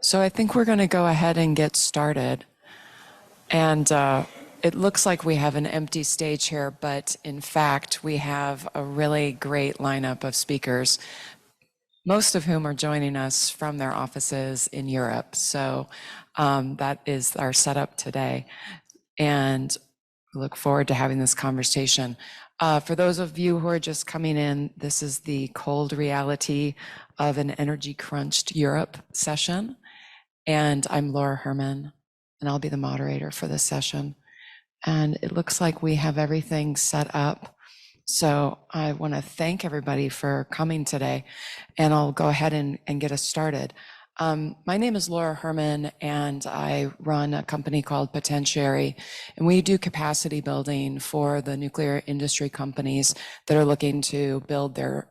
So I think we're going to go ahead and get started. And it looks like we have an empty stage here, but in fact, we have a really great lineup of speakers, most of whom are joining us from their offices in Europe. So that is our setup today. And we look forward to having this conversation. For those of you who are just coming in, this is the cold reality of an energy crunched Europe session. And I'm Laura Hermann, and I'll be the moderator for this session. And it looks like we have everything set up. So I want to thank everybody for coming today, and I'll go ahead and get us started. My name is Laura Hermann, and I run a company called Potentiary, and we do capacity building for the nuclear industry companies that are looking to build their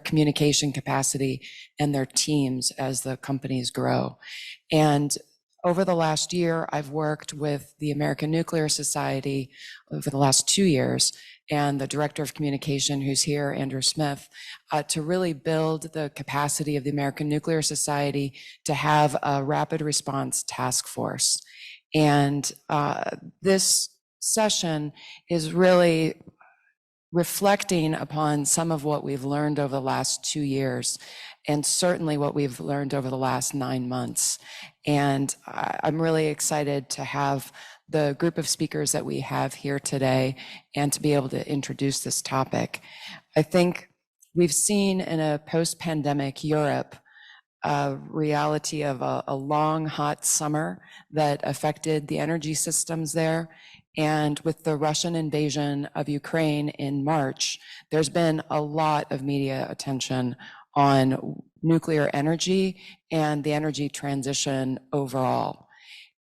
communication capacity and their teams as the companies grow. And over the last year, I've worked with the American Nuclear Society over the last 2 years, and the Director of Communication, who's here, Andrew Smith, to really build the capacity of the American Nuclear Society to have a rapid response task force. And this session is really reflecting upon some of what we've learned over the last 2 years, and certainly what we've learned over the last 9 months. And I'm really excited to have the group of speakers that we have here today and to be able to introduce this topic. I think we've seen in a post-pandemic Europe a reality of a long, hot summer that affected the energy systems there. And with the Russian invasion of Ukraine in March, there's been a lot of media attention on nuclear energy and the energy transition overall.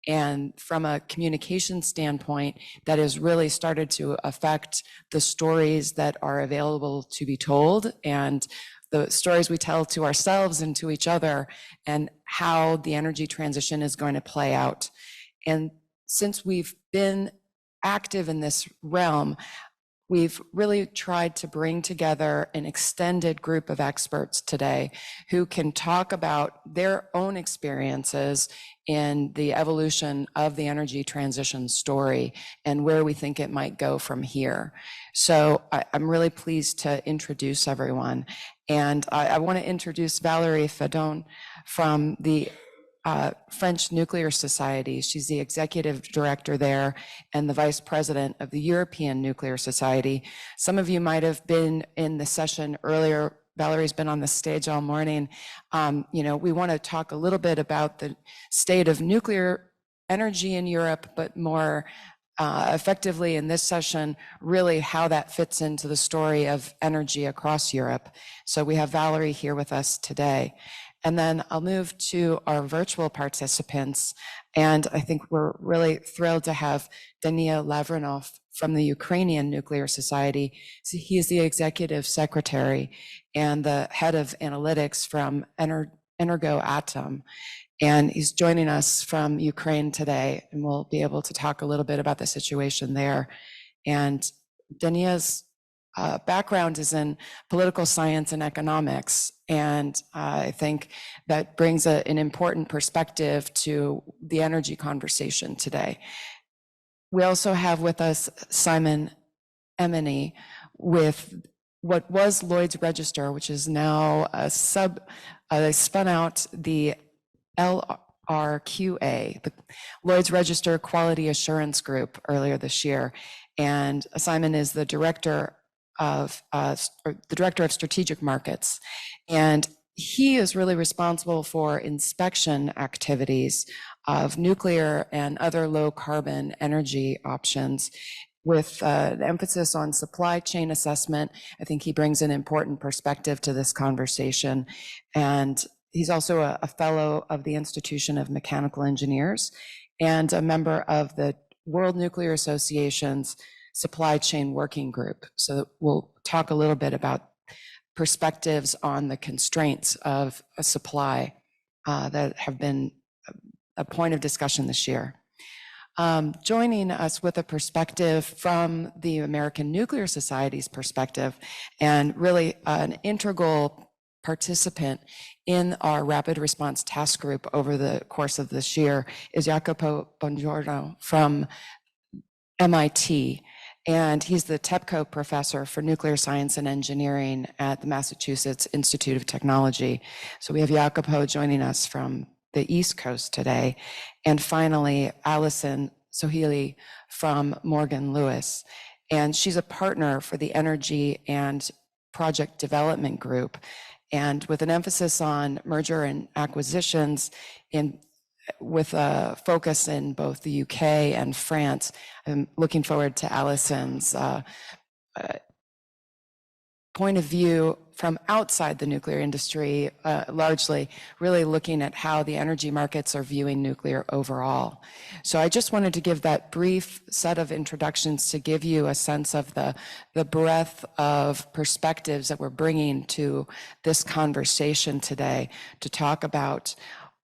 And from a communication standpoint, that has really started to affect the stories that are available to be told and the stories we tell to ourselves and to each other, and how the energy transition is going to play out. And since we've been active in this realm, we've really tried to bring together an extended group of experts today who can talk about their own experiences in the evolution of the energy transition story and where we think it might go from here. So I'm really pleased to introduce everyone. And I want to introduce Valérie Faudon from the French Nuclear Society. She's the executive director there and the vice president of the European Nuclear Society. Some of you might have been in the session earlier. Valérie's been on the stage all morning. We want to talk a little bit about the state of nuclear energy in Europe, but more effectively in this session, really how that fits into the story of energy across Europe. So we have Valérie here with us today. And then I'll move to our virtual participants. And I think we're really thrilled to have Danila Lavrenov from the Ukrainian Nuclear Society. So he is the executive secretary and the head of analytics from Energoatom. And he's joining us from Ukraine today, and we'll be able to talk a little bit about the situation there. And Danila's background is in political science and economics, and I think that brings an important perspective to the energy conversation today. We also have with us Simon Emeny with what was Lloyd's Register, which is now they spun out the LRQA, the Lloyd's Register Quality Assurance Group, earlier this year. And Simon is the director of strategic markets, and he is really responsible for inspection activities of nuclear and other low carbon energy options, with an emphasis on supply chain assessment. I think he brings an important perspective to this conversation, and he's also a fellow of the Institution of Mechanical Engineers and a member of the World Nuclear Association's Supply Chain Working Group. So we'll talk a little bit about perspectives on the constraints of a supply that have been a point of discussion this year. Joining us with a perspective from the American Nuclear Society's perspective, and really an integral participant in our rapid response task group over the course of this year is Jacopo Buongiorno from MIT. And he's the TEPCO professor for nuclear science and engineering at the Massachusetts Institute of Technology. So we have Jacopo joining us from the East Coast today. And finally, Alison Sohili from Morgan Lewis. And she's a partner for the Energy and Project Development Group. And with an emphasis on merger and acquisitions with a focus in both the UK and France. I'm looking forward to Alison's point of view from outside the nuclear industry, largely really looking at how the energy markets are viewing nuclear overall. So I just wanted to give that brief set of introductions to give you a sense of the breadth of perspectives that we're bringing to this conversation today to talk about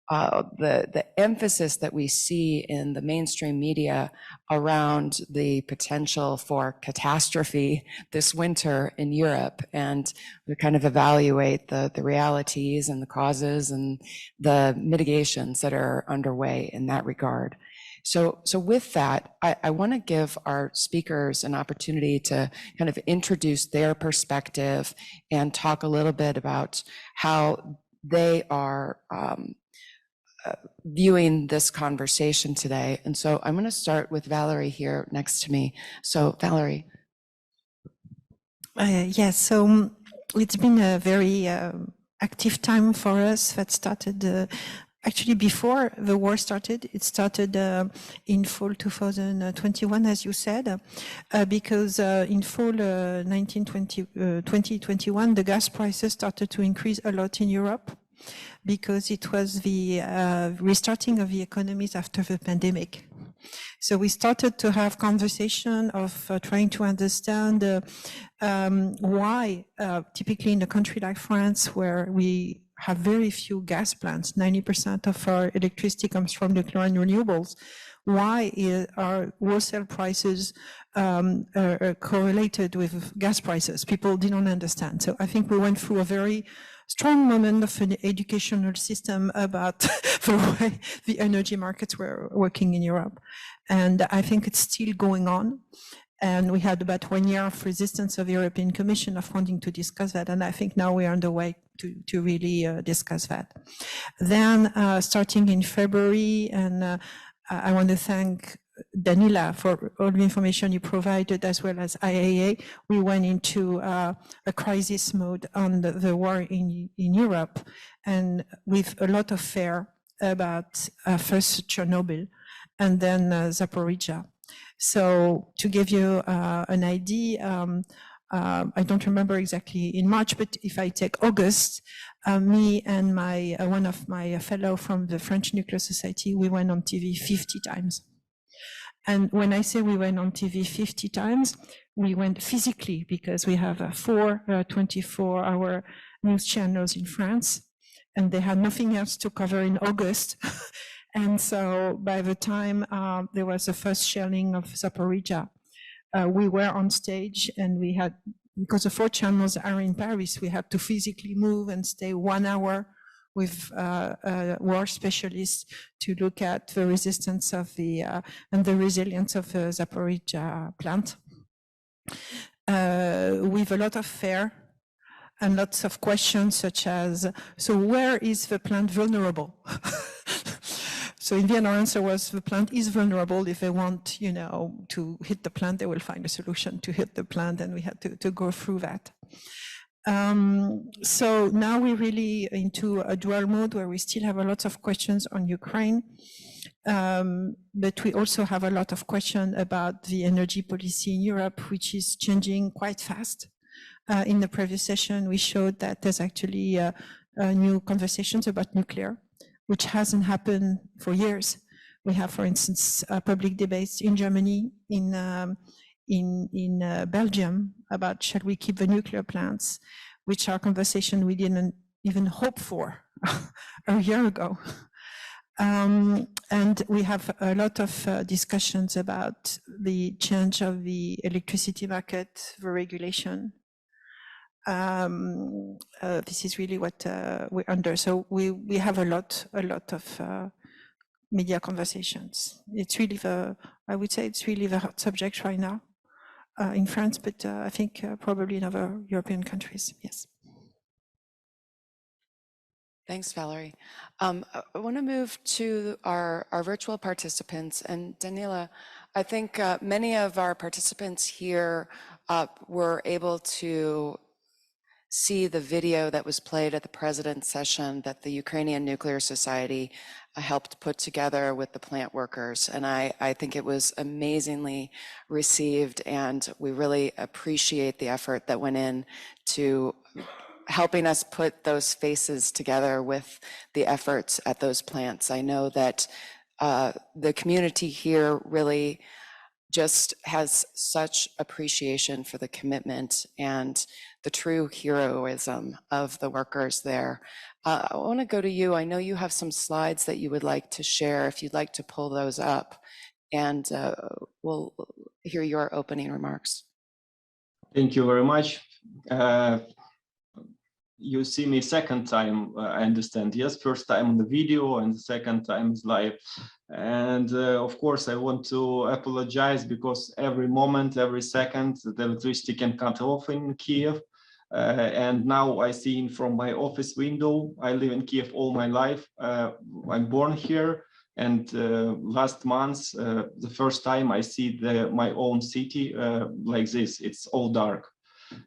the emphasis that we see in the mainstream media around the potential for catastrophe this winter in Europe, and we kind of evaluate the realities and the causes and the mitigations that are underway in that regard. So with that, I want to give our speakers an opportunity to kind of introduce their perspective and talk a little bit about how they are viewing this conversation today. And so I'm going to start with Valérie here next to me. So Valérie. Yes, so it's been a very active time for us that started actually before the war started. It started in fall 2021, as you said, because in fall 2021, the gas prices started to increase a lot in Europe, because it was the restarting of the economies after the pandemic. So we started to have conversation of trying to understand why, typically in a country like France, where we have very few gas plants, 90% of our electricity comes from nuclear and renewables, why are wholesale prices correlated with gas prices? People didn't understand. So I think we went through a very strong moment of an educational system about the way the energy markets were working in Europe. And I think it's still going on. And we had about 1 year of resistance of the European Commission of wanting to discuss that. And I think now we are on the way to really discuss that. Then starting in February, and I want to thank Danila for all the information you provided, as well as IAEA. We went into a crisis mode on the war in Europe, and with a lot of fear about first Chernobyl and then Zaporizhia. So to give you an idea, I don't remember exactly in March, but if I take August, me and one of my fellow from the French Nuclear Society, we went on TV 50 times. And when I say we went on TV 50 times, we went physically, because we have 4 24-hour news channels in France, and they had nothing else to cover in August. And so by the time there was the first shelling of Zaporizhia, we were on stage, and we had, because the 4 channels are in Paris, we had to physically move and stay 1 hour with war specialists to look at the resistance of and the resilience of the Zaporizhia plant, with a lot of fear and lots of questions such as, so where is the plant vulnerable? So in the end, our answer was the plant is vulnerable. If they want, to hit the plant, they will find a solution to hit the plant, and we had to go through that. So now we're really into a dual mode where we still have a lot of questions on Ukraine, but we also have a lot of questions about the energy policy in Europe, which is changing quite fast. In the previous session, we showed that there's actually new conversations about nuclear, which hasn't happened for years. We have, for instance, public debates in Germany, in Belgium, about shall we keep the nuclear plants, which are conversations we didn't even hope for a year ago. And we have a lot of discussions about the change of the electricity market, the regulation. This is really what we're under. So we have a lot of media conversations. It's really I would say it's really the hot subject right now in France, but I think probably in other European countries. Yes. Thanks, Valérie. I want to move to our virtual participants. And Danila, I think many of our participants here were able to see the video that was played at the president's session that the Ukrainian Nuclear Society helped put together with the plant workers. And I think it was amazingly received, and we really appreciate the effort that went in to helping us put those faces together with the efforts at those plants. I know that the community here really just has such appreciation for the commitment and the true heroism of the workers there. I want to go to you. I know you have some slides that you would like to share, if you'd like to pull those up, and we'll hear your opening remarks. Thank you very much. You see me second time, I understand. Yes, first time on the video and the second time is live. And of course, I want to apologize because every moment, every second, the electricity can cut off in Kiev. And now I see from my office window, I live in Kiev all my life. I'm born here. And last month, the first time I see my own city like this, it's all dark.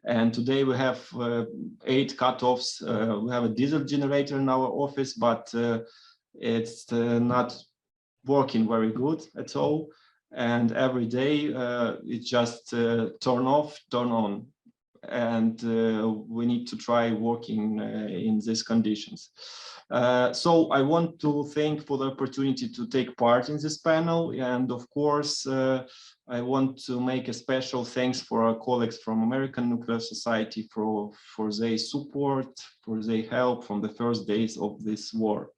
And today we have 8 cutoffs. We have a diesel generator in our office, but it's not working very good at all. And every day it just turn off, turn on. And we need to try working in these conditions. So I want to thank for the opportunity to take part in this panel. And of course, I want to make a special thanks for our colleagues from American Nuclear Society for their support, for their help from the first days of this war.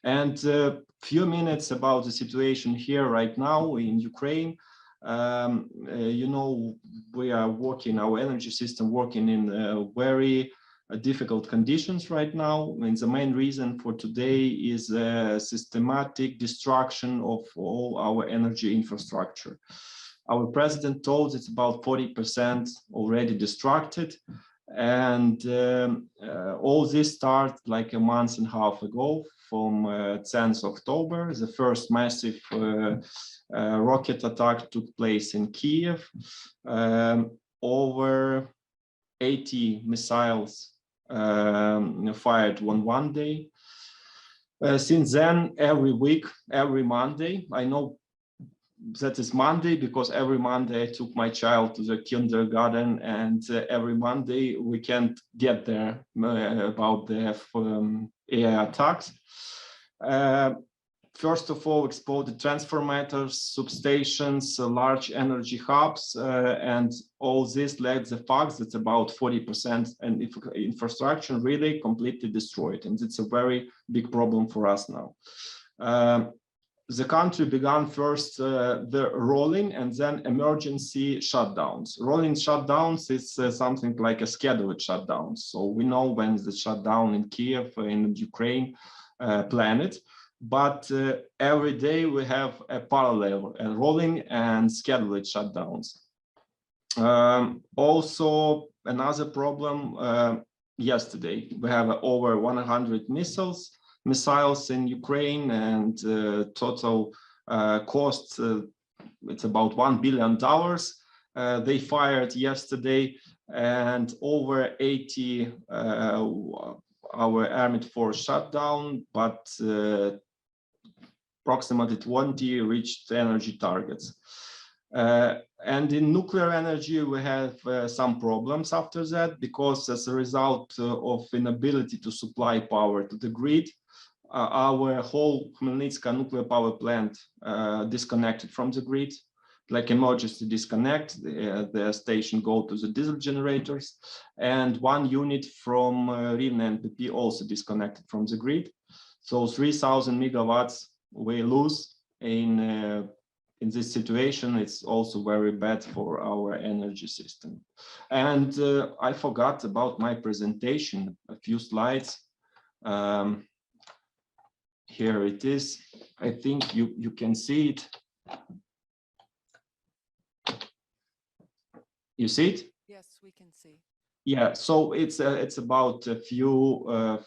And a few minutes about the situation here right now in Ukraine. You know, we are working, our energy system working in very difficult conditions right now. And the main reason for today is systematic destruction of all our energy infrastructure. Our president told it's about 40% already destructed. And all this started like a month and a half ago from 10th October. The first massive rocket attack took place in Kiev. Over 80 missiles fired on one day. Since then, every week, every Monday, I know that is Monday because every Monday I took my child to the kindergarten, and every Monday we can't get there about the air attacks. First of all, exploded transformers, substations, large energy hubs, and all this led the fact that about 40% and infrastructure really completely destroyed, and it's a very big problem for us now. The country began first the rolling and then emergency shutdowns. Rolling shutdowns is something like a scheduled shutdown. So we know when the shutdown in Kiev, in Ukraine, planned. But every day we have a parallel rolling and scheduled shutdowns. Also, another problem, yesterday, we have over 100 missiles in Ukraine, and total cost, it's about $1 billion. They fired yesterday, and over 80 our armed force shut down, but approximately 20 reached energy targets. And in nuclear energy, we have some problems after that, because as a result of inability to supply power to the grid, our whole Khmelnytska nuclear power plant disconnected from the grid, like emergency disconnect. The station go to the diesel generators, and one unit from Rivne NPP also disconnected from the grid. So 3,000 megawatts we lose in in this situation, it's also very bad for our energy system. And I forgot about my presentation, a few slides. Here it is. I think you can see it. You see it? Yes, we can see. Yeah, so it's about a few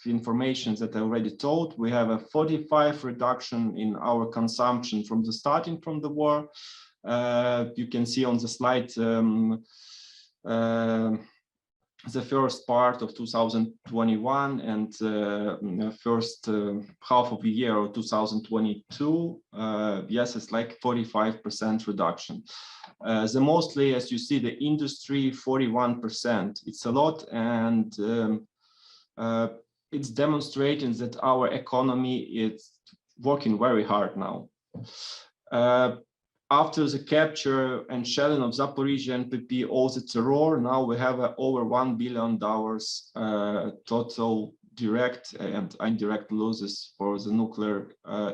information that I already told. We have a 45 reduction in our consumption from the starting from the war. You can see on the slide the first part of 2021 and the first half of the year of 2022. Yes, it's like 45% reduction. The mostly, as you see, the industry 41%. It's a lot, and it's demonstrating that our economy is working very hard now. After the capture and shelling of Zaporizhzhia and PP, all the terror, now we have over $1 billion total direct and indirect losses for the nuclear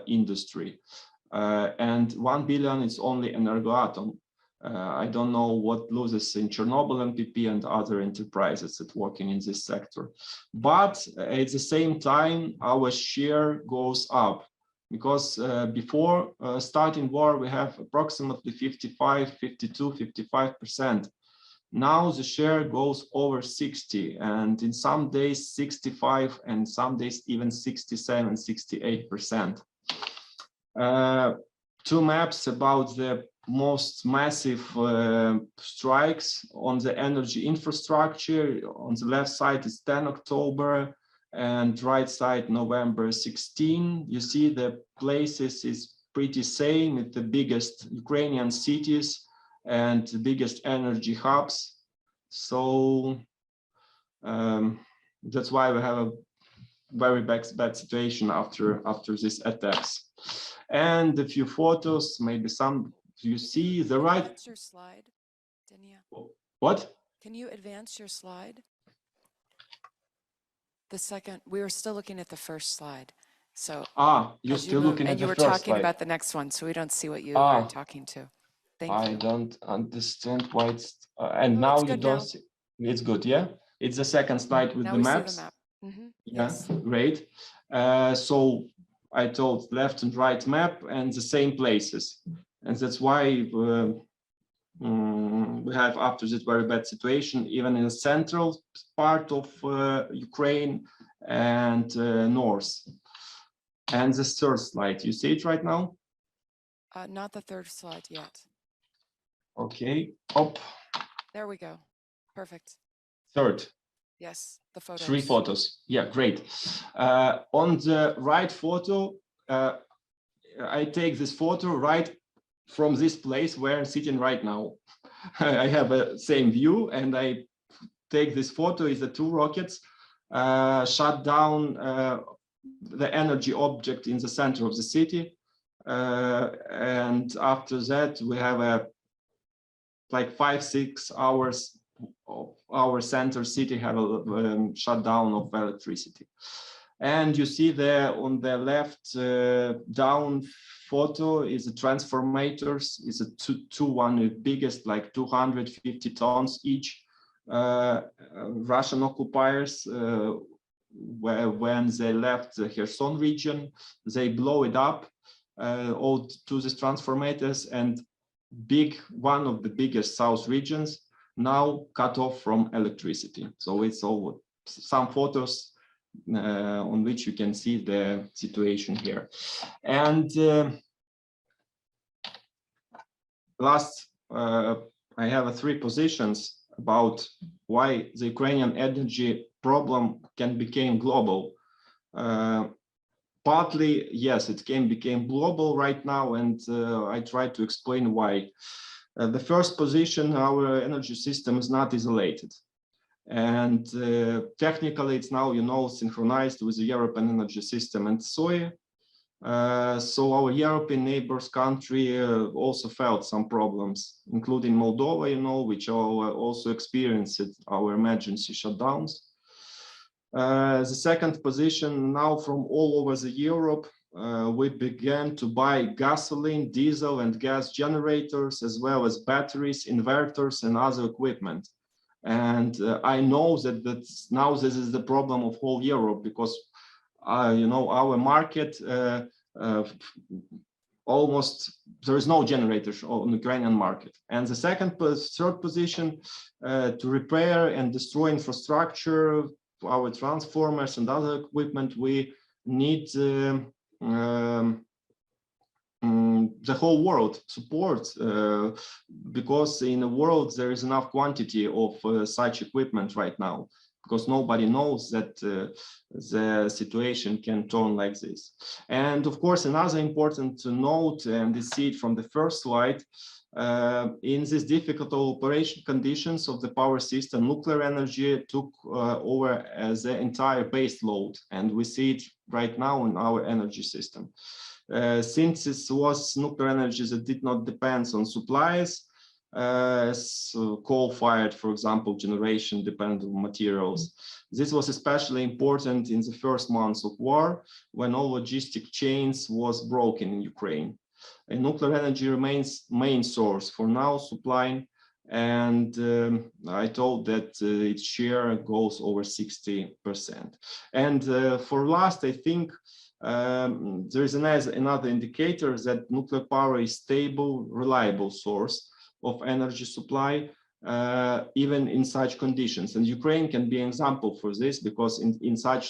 industry. And 1 billion is only Energoatom. I don't know what loses in Chernobyl and PP and other enterprises that working in this sector. But at the same time, our share goes up. Because before starting war, we have approximately 55%. Now the share goes over 60, and in some days 65, and some days even 67, 68%. Two maps about the most massive strikes on the energy infrastructure. On the left side is 10 October. And right side, November 16. You see the places is pretty same with the biggest Ukrainian cities and the biggest energy hubs. So that's why we have a very bad situation after these attacks. And a few photos, maybe some you see the right. Advance your slide, Danila. What? Can you advance your slide? The second, we were still looking at the first slide. So you're still looking at the first slide. And you were talking about the next one, so we don't see what you are talking to. Thank you. I don't understand why it's and now you don't see. It's good, yeah. It's the second slide with now the maps. See the map. Mm-hmm. Yeah, yes. Great. So I told left and right map and the same places, and that's why we have after this very bad situation, even in the central part of Ukraine and north. And the third slide, you see it right now? Not the third slide yet. Okay, up. There we go. Perfect. Third. Yes, the photos. 3 photos. Yeah, great. On the right photo, I take this photo right from this place where I'm sitting right now. I have a same view, and I take this photo. Is the 2 rockets shut down the energy object in the center of the city, and after that we have a like 5-6 hours of our center city have a shutdown of electricity. And you see there on the left down photo is the transformators. Is a one of the biggest, like 250 tons each. Russian occupiers, when they left the Kherson region, they blow it up all to these transformators, and one of the biggest south regions now cut off from electricity. So it's all some photos on which you can see the situation here. And last, I have 3 positions about why the Ukrainian energy problem can become global. Partly, yes, it became global right now, and I try to explain why. The first position, our energy system is not isolated. And technically, it's now, synchronized with the European energy system and SOE. So our European neighbors country also felt some problems, including Moldova, which also experienced our emergency shutdowns. The second position now from all over the Europe, we began to buy gasoline, diesel, and gas generators, as well as batteries, inverters, and other equipment. And I know that now this is the problem of whole Europe, because you know, our market almost there is no generators on the Ukrainian market. And the third position, to repair and destroy infrastructure, our transformers and other equipment, we need the whole world support, because in the world there is enough quantity of such equipment right now, because nobody knows that the situation can turn like this. And of course, another important note, and you see it from the first slide, in these difficult operation conditions of the power system, nuclear energy took over as the entire base load, and we see it right now in our energy system. Since this was nuclear energy that did not depend on supplies, as coal-fired, for example, generation dependent on materials. This was especially important in the first months of war, when all logistic chains was broken in Ukraine. And nuclear energy remains main source for now supplying, and I told that its share goes over 60%. And for last, I think there is another indicator that nuclear power is stable, reliable source of energy supply, even in such conditions. And Ukraine can be an example for this, because in such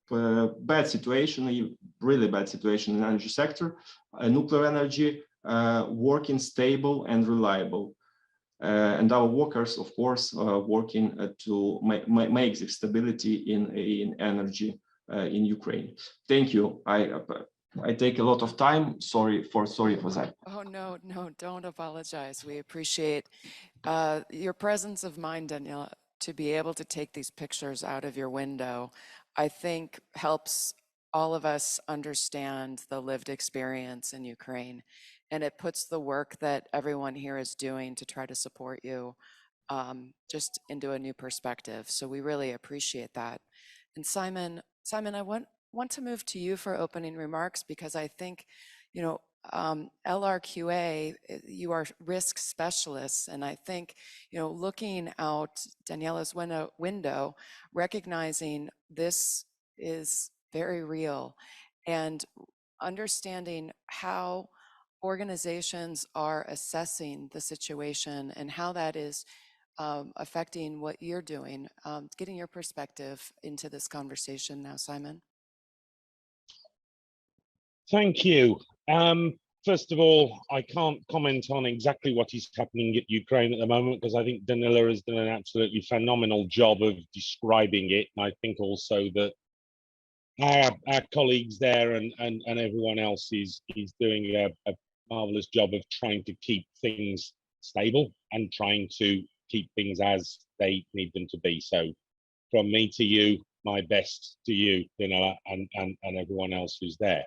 bad situation, really bad situation in the energy sector, nuclear energy working stable and reliable. And our workers, of course, working to make the stability in energy in Ukraine. Thank you. I take a lot of time. Sorry for that. Oh, no, don't apologize. We appreciate your presence of mind, Danila, to be able to take these pictures out of your window. I think helps all of us understand the lived experience in Ukraine, and it puts the work that everyone here is doing to try to support you just into a new perspective. So we really appreciate that. And Simon, I want to move to you for opening remarks, because I think, you know, LRQA, you are risk specialists, and I think, you know, looking out Daniela's window, recognizing this is very real, and understanding how organizations are assessing the situation and how that is affecting what you're doing, getting your perspective into this conversation now, Simon. Thank you. First of all, I can't comment on exactly what is happening at Ukraine at the moment, because I think Danila has done an absolutely phenomenal job of describing it. And I think also that our colleagues there and everyone else is doing a marvelous job of trying to keep things stable and trying to keep things as they need them to be. So from me to you, my best to you, Danila, and everyone else who's there.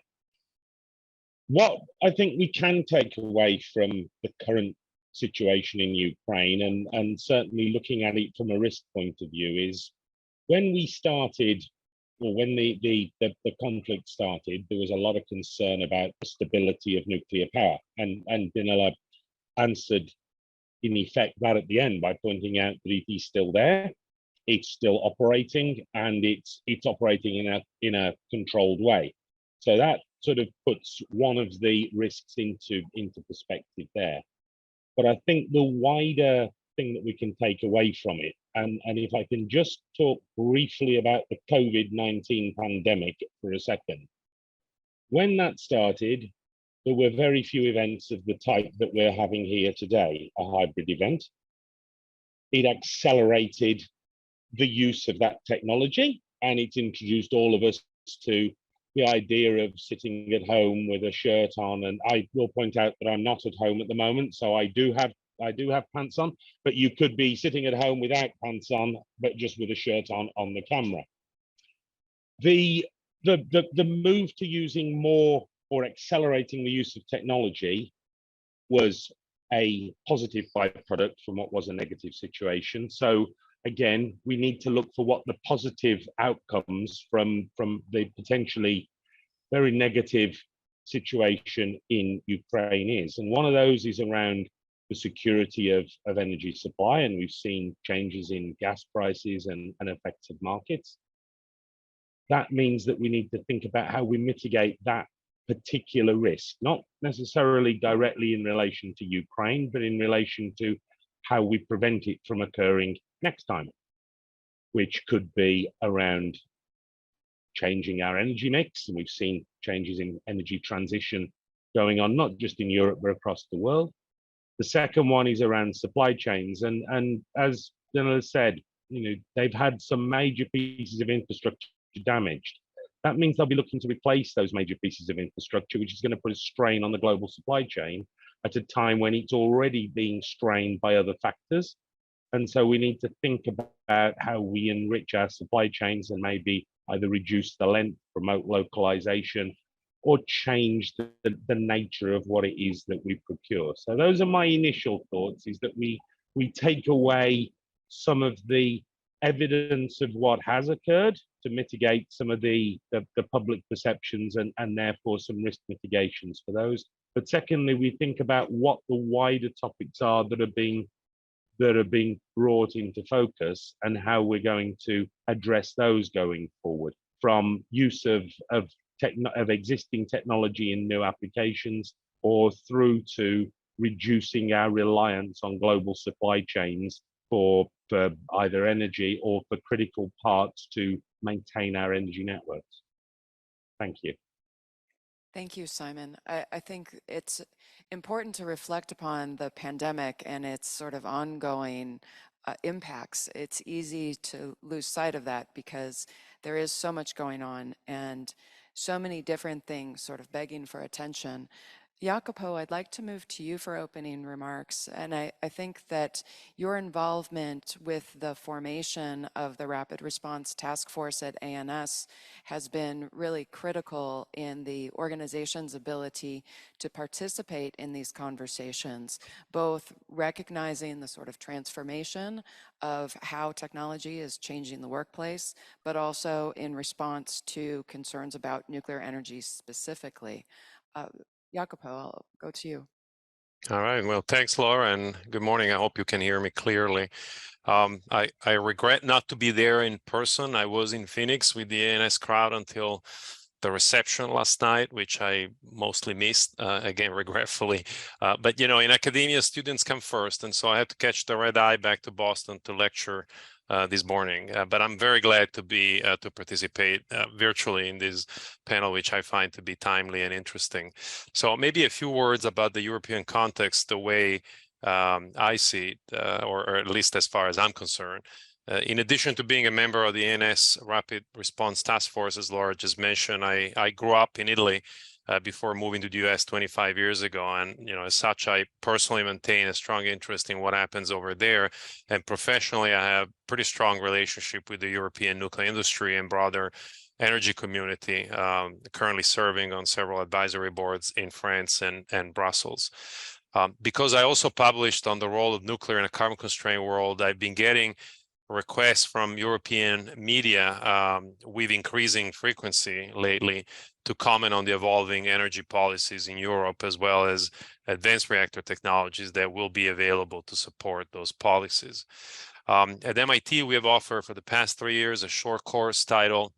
What I think we can take away from the current situation in Ukraine, and certainly looking at it from a risk point of view, is when we started, or when the conflict started, there was a lot of concern about the stability of nuclear power. And Danila answered, in effect, that at the end by pointing out that it is still there, it's still operating, and it's operating in a controlled way. So that sort of puts one of the risks into perspective there. But I think the wider thing that we can take away from it, and if I can just talk briefly about the COVID-19 pandemic for a second. When that started, there were very few events of the type that we're having here today, a hybrid event. It accelerated the use of that technology, and it's introduced all of us to the idea of sitting at home with a shirt on. And I will point out that I'm not at home at the moment, so I do have pants on, but you could be sitting at home without pants on, but just with a shirt on the camera. The move to using more, or accelerating the use of technology, was a positive byproduct from what was a negative situation. So again, we need to look for what the positive outcomes from the potentially very negative situation in Ukraine is. And one of those is around the security of energy supply. And we've seen changes in gas prices and effects of markets. That means that we need to think about how we mitigate that particular risk, not necessarily directly in relation to Ukraine, but in relation to how we prevent it from occurring next time, which could be around changing our energy mix. And we've seen changes in energy transition going on, not just in Europe, but across the world. The second one is around supply chains. And as Danila said, they've had some major pieces of infrastructure damaged. That means they'll be looking to replace those major pieces of infrastructure, which is going to put a strain on the global supply chain at a time when it's already being strained by other factors. And so we need to think about how we enrich our supply chains and maybe either reduce the length, promote localization, or change the nature of what it is that we procure. So those are my initial thoughts, is that we take away some of the evidence of what has occurred to mitigate some of the public perceptions and therefore some risk mitigations for those. But secondly, we think about what the wider topics are that are being brought into focus and how we're going to address those going forward, from use of existing technology in new applications, or through to reducing our reliance on global supply chains for either energy or for critical parts to maintain our energy networks. Thank you. Thank you, Simon. I think it's important to reflect upon the pandemic and its sort of ongoing impacts. It's easy to lose sight of that because there is so much going on and so many different things sort of begging for attention. Jacopo, I'd like to move to you for opening remarks. And I think that your involvement with the formation of the Rapid Response Task Force at ANS has been really critical in the organization's ability to participate in these conversations, both recognizing the sort of transformation of how technology is changing the workplace, but also in response to concerns about nuclear energy specifically. Jacopo, I'll go to you. All right. Well, thanks, Laura, and good morning. I hope you can hear me clearly. I regret not to be there in person. I was in Phoenix with the ANS crowd until the reception last night, which I mostly missed, again, regretfully. But, in academia, students come first. And so I had to catch the red eye back to Boston to lecture this morning. But I'm very glad to be to participate virtually in this panel, which I find to be timely and interesting. So maybe a few words about the European context, the way I see it, or at least as far as I'm concerned. In addition to being a member of the ANS Rapid Response Task Force, as Laura just mentioned, I grew up in Italy before moving to the US 25 years ago. And, as such, I personally maintain a strong interest in what happens over there. And professionally, I have pretty strong relationship with the European nuclear industry and broader energy community, currently serving on several advisory boards in France and Brussels. Because I also published on the role of nuclear in a carbon-constrained world, I've been getting requests from European media with increasing frequency lately to comment on the evolving energy policies in Europe, as well as advanced reactor technologies that will be available to support those policies. At MIT, we have offered for the past 3 years a short course titled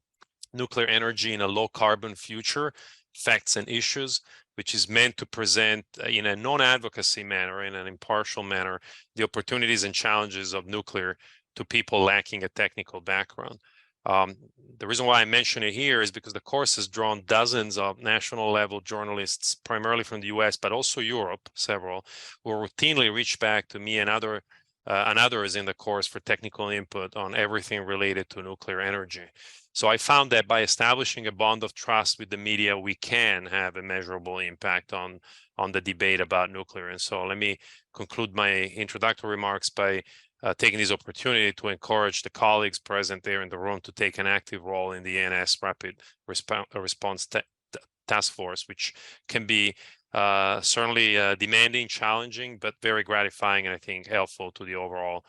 Nuclear Energy in a Low Carbon Future, Facts and Issues, which is meant to present in a non-advocacy manner, in an impartial manner, the opportunities and challenges of nuclear to people lacking a technical background. The reason why I mention it here is because the course has drawn dozens of national level journalists, primarily from the US, but also Europe, several, who routinely reach back to me and others in the course for technical input on everything related to nuclear energy. So I found that by establishing a bond of trust with the media, we can have a measurable impact on the debate about nuclear. And so let me conclude my introductory remarks by taking this opportunity to encourage the colleagues present there in the room to take an active role in the ANS Rapid Response Task Force, which can be certainly demanding, challenging, but very gratifying, and I think helpful to the overall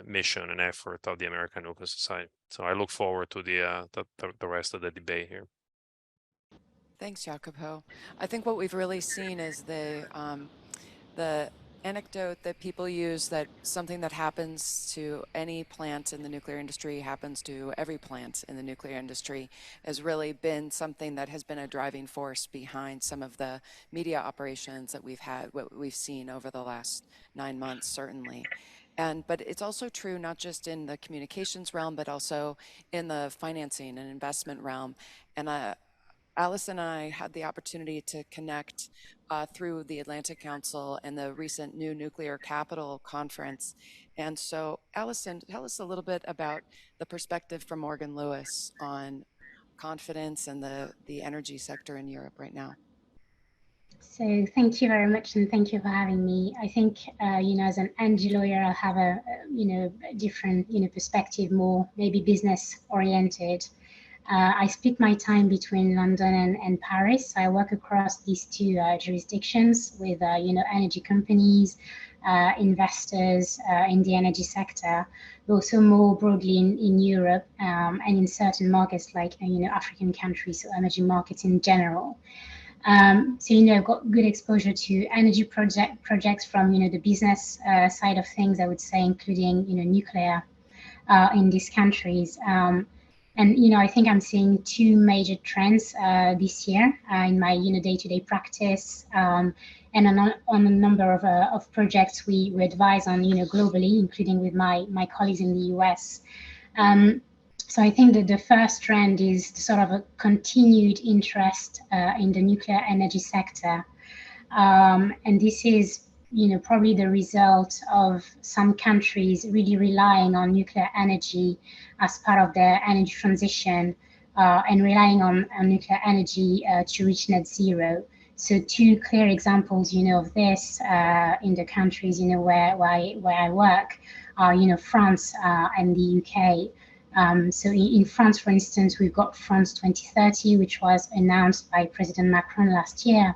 mission and effort of the American Nuclear Society. So I look forward to the rest of the debate here. Thanks, Jacopo. I think what we've really seen is the anecdote that people use, that something that happens to any plant in the nuclear industry happens to every plant in the nuclear industry, has really been something that has been a driving force behind some of the media operations that we've had, what we've seen over the last 9 months, certainly. But it's also true not just in the communications realm, but also in the financing and investment realm. And Alice and I had the opportunity to connect through the Atlantic Council and the recent New Nuclear Capital Conference. And so, Alison, tell us a little bit about the perspective from Morgan Lewis on confidence and the energy sector in Europe right now. So thank you very much, and thank you for having me. I think, as an energy lawyer, I'll have a different, perspective, more maybe business oriented. I split my time between London and Paris. I work across these two jurisdictions with, energy companies, investors in the energy sector, but also more broadly in Europe and in certain markets like, African countries, so emerging markets in general. So, I've got good exposure to energy projects from, the business side of things, I would say, including, nuclear in these countries. And, I think I'm seeing two major trends this year in my, day-to-day practice, and on a number of projects we advise on, globally, including with my colleagues in the US. So I think that the first trend is sort of a continued interest in the nuclear energy sector. And this is, probably the result of some countries really relying on nuclear energy as part of their energy transition and relying on nuclear energy to reach net zero. So two clear examples, of this in the countries, where I work are, France and the UK. So in France, for instance, we've got France 2030, which was announced by President Macron last year,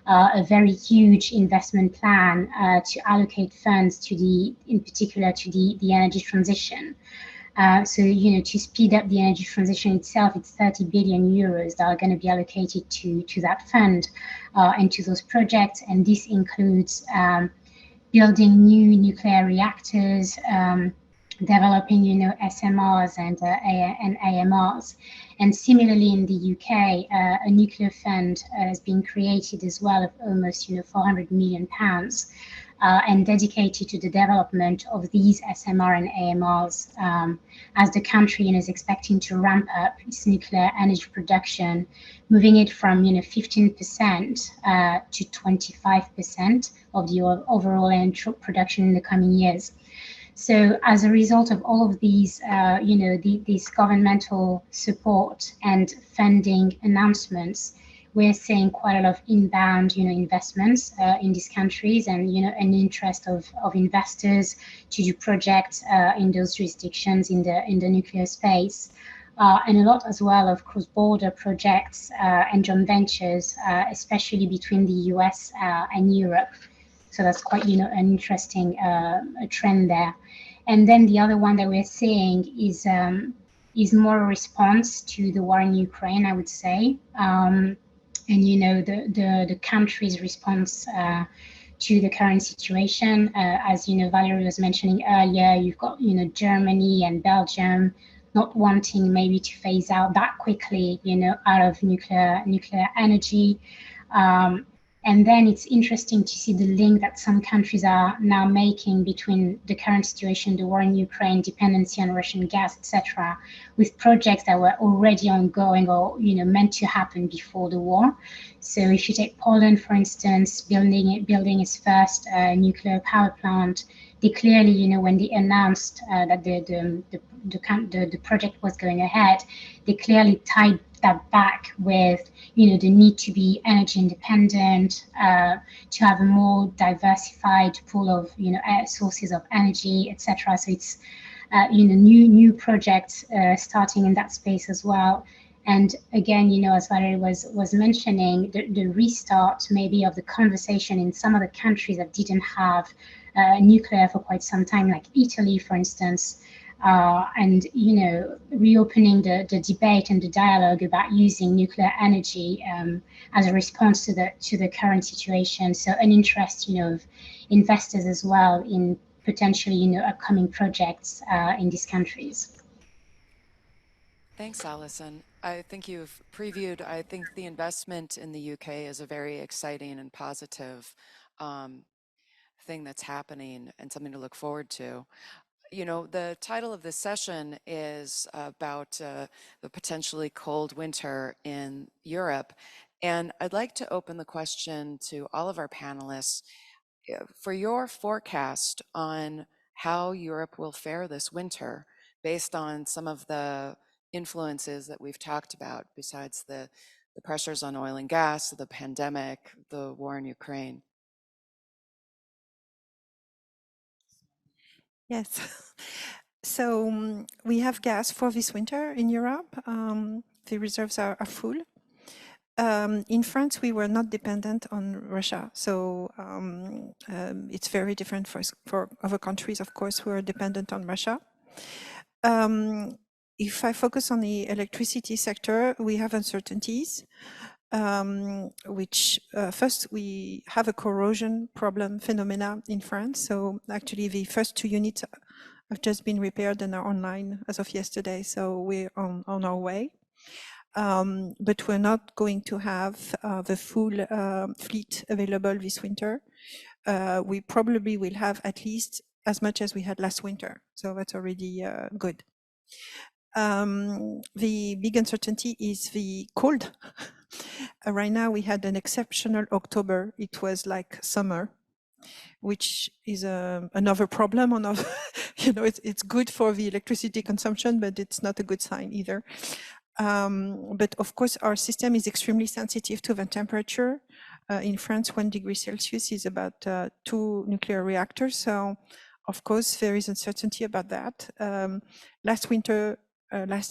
a very huge investment plan to allocate funds to in particular to the energy transition. So, to speed up the energy transition itself, it's 30 billion euros that are going to be allocated to that fund and to those projects. And this includes building new nuclear reactors, developing, SMRs and AMRs. And similarly in the UK, a nuclear fund has been created as well of almost, 400 million pounds and dedicated to the development of these SMR and AMRs as the country is expecting to ramp up its nuclear energy production, moving it from, 15% to 25% of the overall energy production in the coming years. So as a result of all of these, these governmental support and funding announcements, we're seeing quite a lot of inbound, investments in these countries, and an interest of investors to do projects in those jurisdictions in the nuclear space, and a lot as well of cross-border projects and joint ventures, especially between the US and Europe. So that's quite, an interesting trend there. And then the other one that we're seeing is more a response to the war in Ukraine, I would say. And, the country's response to the current situation. As, Valérie was mentioning earlier, you've got, Germany and Belgium not wanting maybe to phase out that quickly, out of nuclear energy. And then it's interesting to see the link that some countries are now making between the current situation, the war in Ukraine, dependency on Russian gas, etc., with projects that were already ongoing or meant to happen before the war. So if you take Poland, for instance, building its first nuclear power plant, they clearly, when they announced that the project was going ahead, they clearly tied that back with the need to be energy independent, to have a more diversified pool of sources of energy, etc. So it's new projects starting in that space as well. And again, as Valérie was mentioning, the restart maybe of the conversation in some of the countries that didn't have nuclear for quite some time, like Italy, for instance, and reopening the debate and the dialogue about using nuclear energy as a response to the current situation. So an interest of investors as well in potentially upcoming projects in these countries. Thanks, Alison. I think you've previewed, I think the investment in the UK is a very exciting and positive thing that's happening and something to look forward to. The title of this session is about the potentially cold winter in Europe. And I'd like to open the question to all of our panelists for your forecast on how Europe will fare this winter based on some of the influences that we've talked about, besides the pressures on oil and gas, the pandemic, the war in Ukraine. Yes. So we have gas for this winter in Europe. The reserves are full. In France, we were not dependent on Russia. So it's very different for other countries, of course, who are dependent on Russia. If I focus on the electricity sector, we have uncertainties, which first we have a corrosion problem phenomena in France. So actually the first 2 units have just been repaired and are online as of yesterday. So we're on our way. But we're not going to have the full fleet available this winter. We probably will have at least as much as we had last winter. So that's already good. The big uncertainty is the cold. Right now we had an exceptional October. It was like summer, which is another problem. It's good for the electricity consumption, but it's not a good sign either. But of course, our system is extremely sensitive to the temperature. In France, 1 degree Celsius is about 2 nuclear reactors. So of course, there is uncertainty about that. Last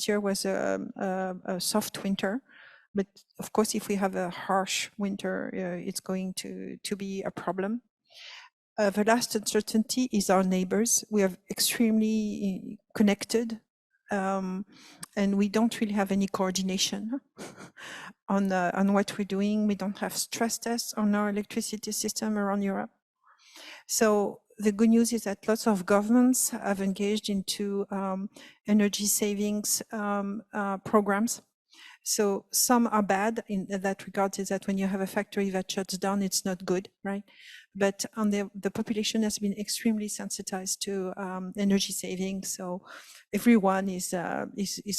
year was a soft winter, but of course, if we have a harsh winter, it's going to be a problem. The last uncertainty is our neighbors. We are extremely connected, and we don't really have any coordination on what we're doing. We don't have stress tests on our electricity system around Europe. So the good news is that lots of governments have engaged into energy savings programs. So some are bad in that regard, is that when you have a factory that shuts down, it's not good, right? But on the population has been extremely sensitized to energy saving. So everyone is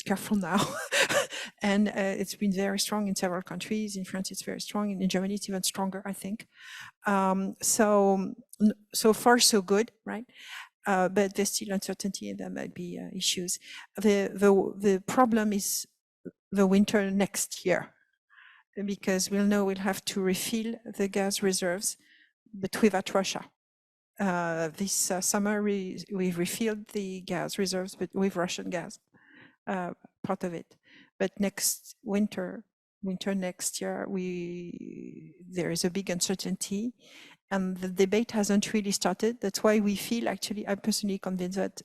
careful now. And it's been very strong in several countries. In France, it's very strong. In Germany, it's even stronger, I think. So far, so good, right? But there's still uncertainty and there might be issues. The problem is the winter next year, because we'll have to refill the gas reserves, but without Russia. This summer, we refilled the gas reserves, but with Russian gas, part of it. But next winter next year, there is a big uncertainty, and the debate hasn't really started. That's why we feel, actually, I'm personally convinced that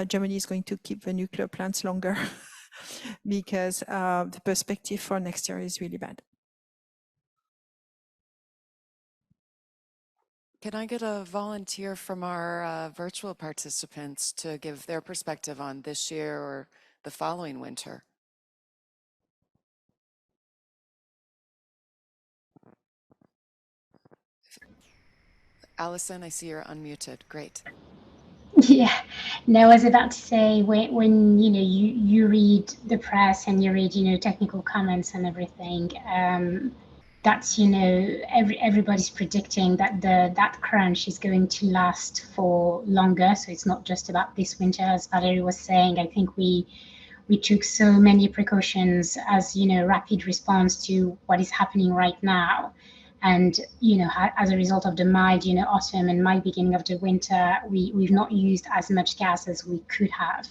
Germany is going to keep the nuclear plants longer because the perspective for next year is really bad. Can I get a volunteer from our virtual participants to give their perspective on this year or the following winter? Alison, I see you're unmuted. Great. Yeah, no, I was about to say, when you read the press and you read technical comments and everything, that's everybody's predicting that that crunch is going to last for longer. So it's not just about this winter, as Valérie was saying. I think we took so many precautions as rapid response to what is happening right now. And as a result of the mild autumn and mild beginning of the winter, we've not used as much gas as we could have.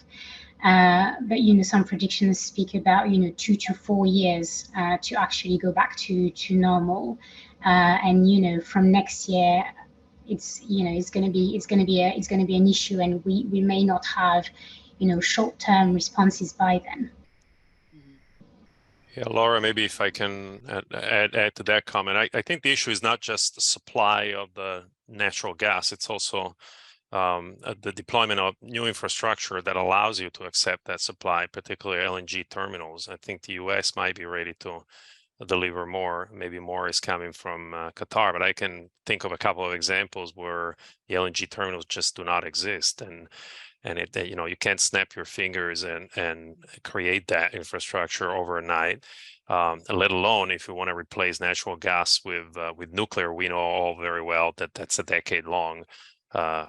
But some predictions speak about 2 to 4 years to actually go back to normal. And from next year, it's going to be an issue, and we may not have short-term responses by then. Yeah, Laura, maybe if I can add to that comment, I think the issue is not just the supply of the natural gas, it's also the deployment of new infrastructure that allows you to accept that supply, particularly LNG terminals. I think the US might be ready to deliver more. Maybe more is coming from Qatar, but I can think of a couple of examples where the LNG terminals just do not exist, and it, you can't snap your fingers and create that infrastructure overnight. Let alone if you want to replace natural gas with nuclear. We know all very well that that's a decade long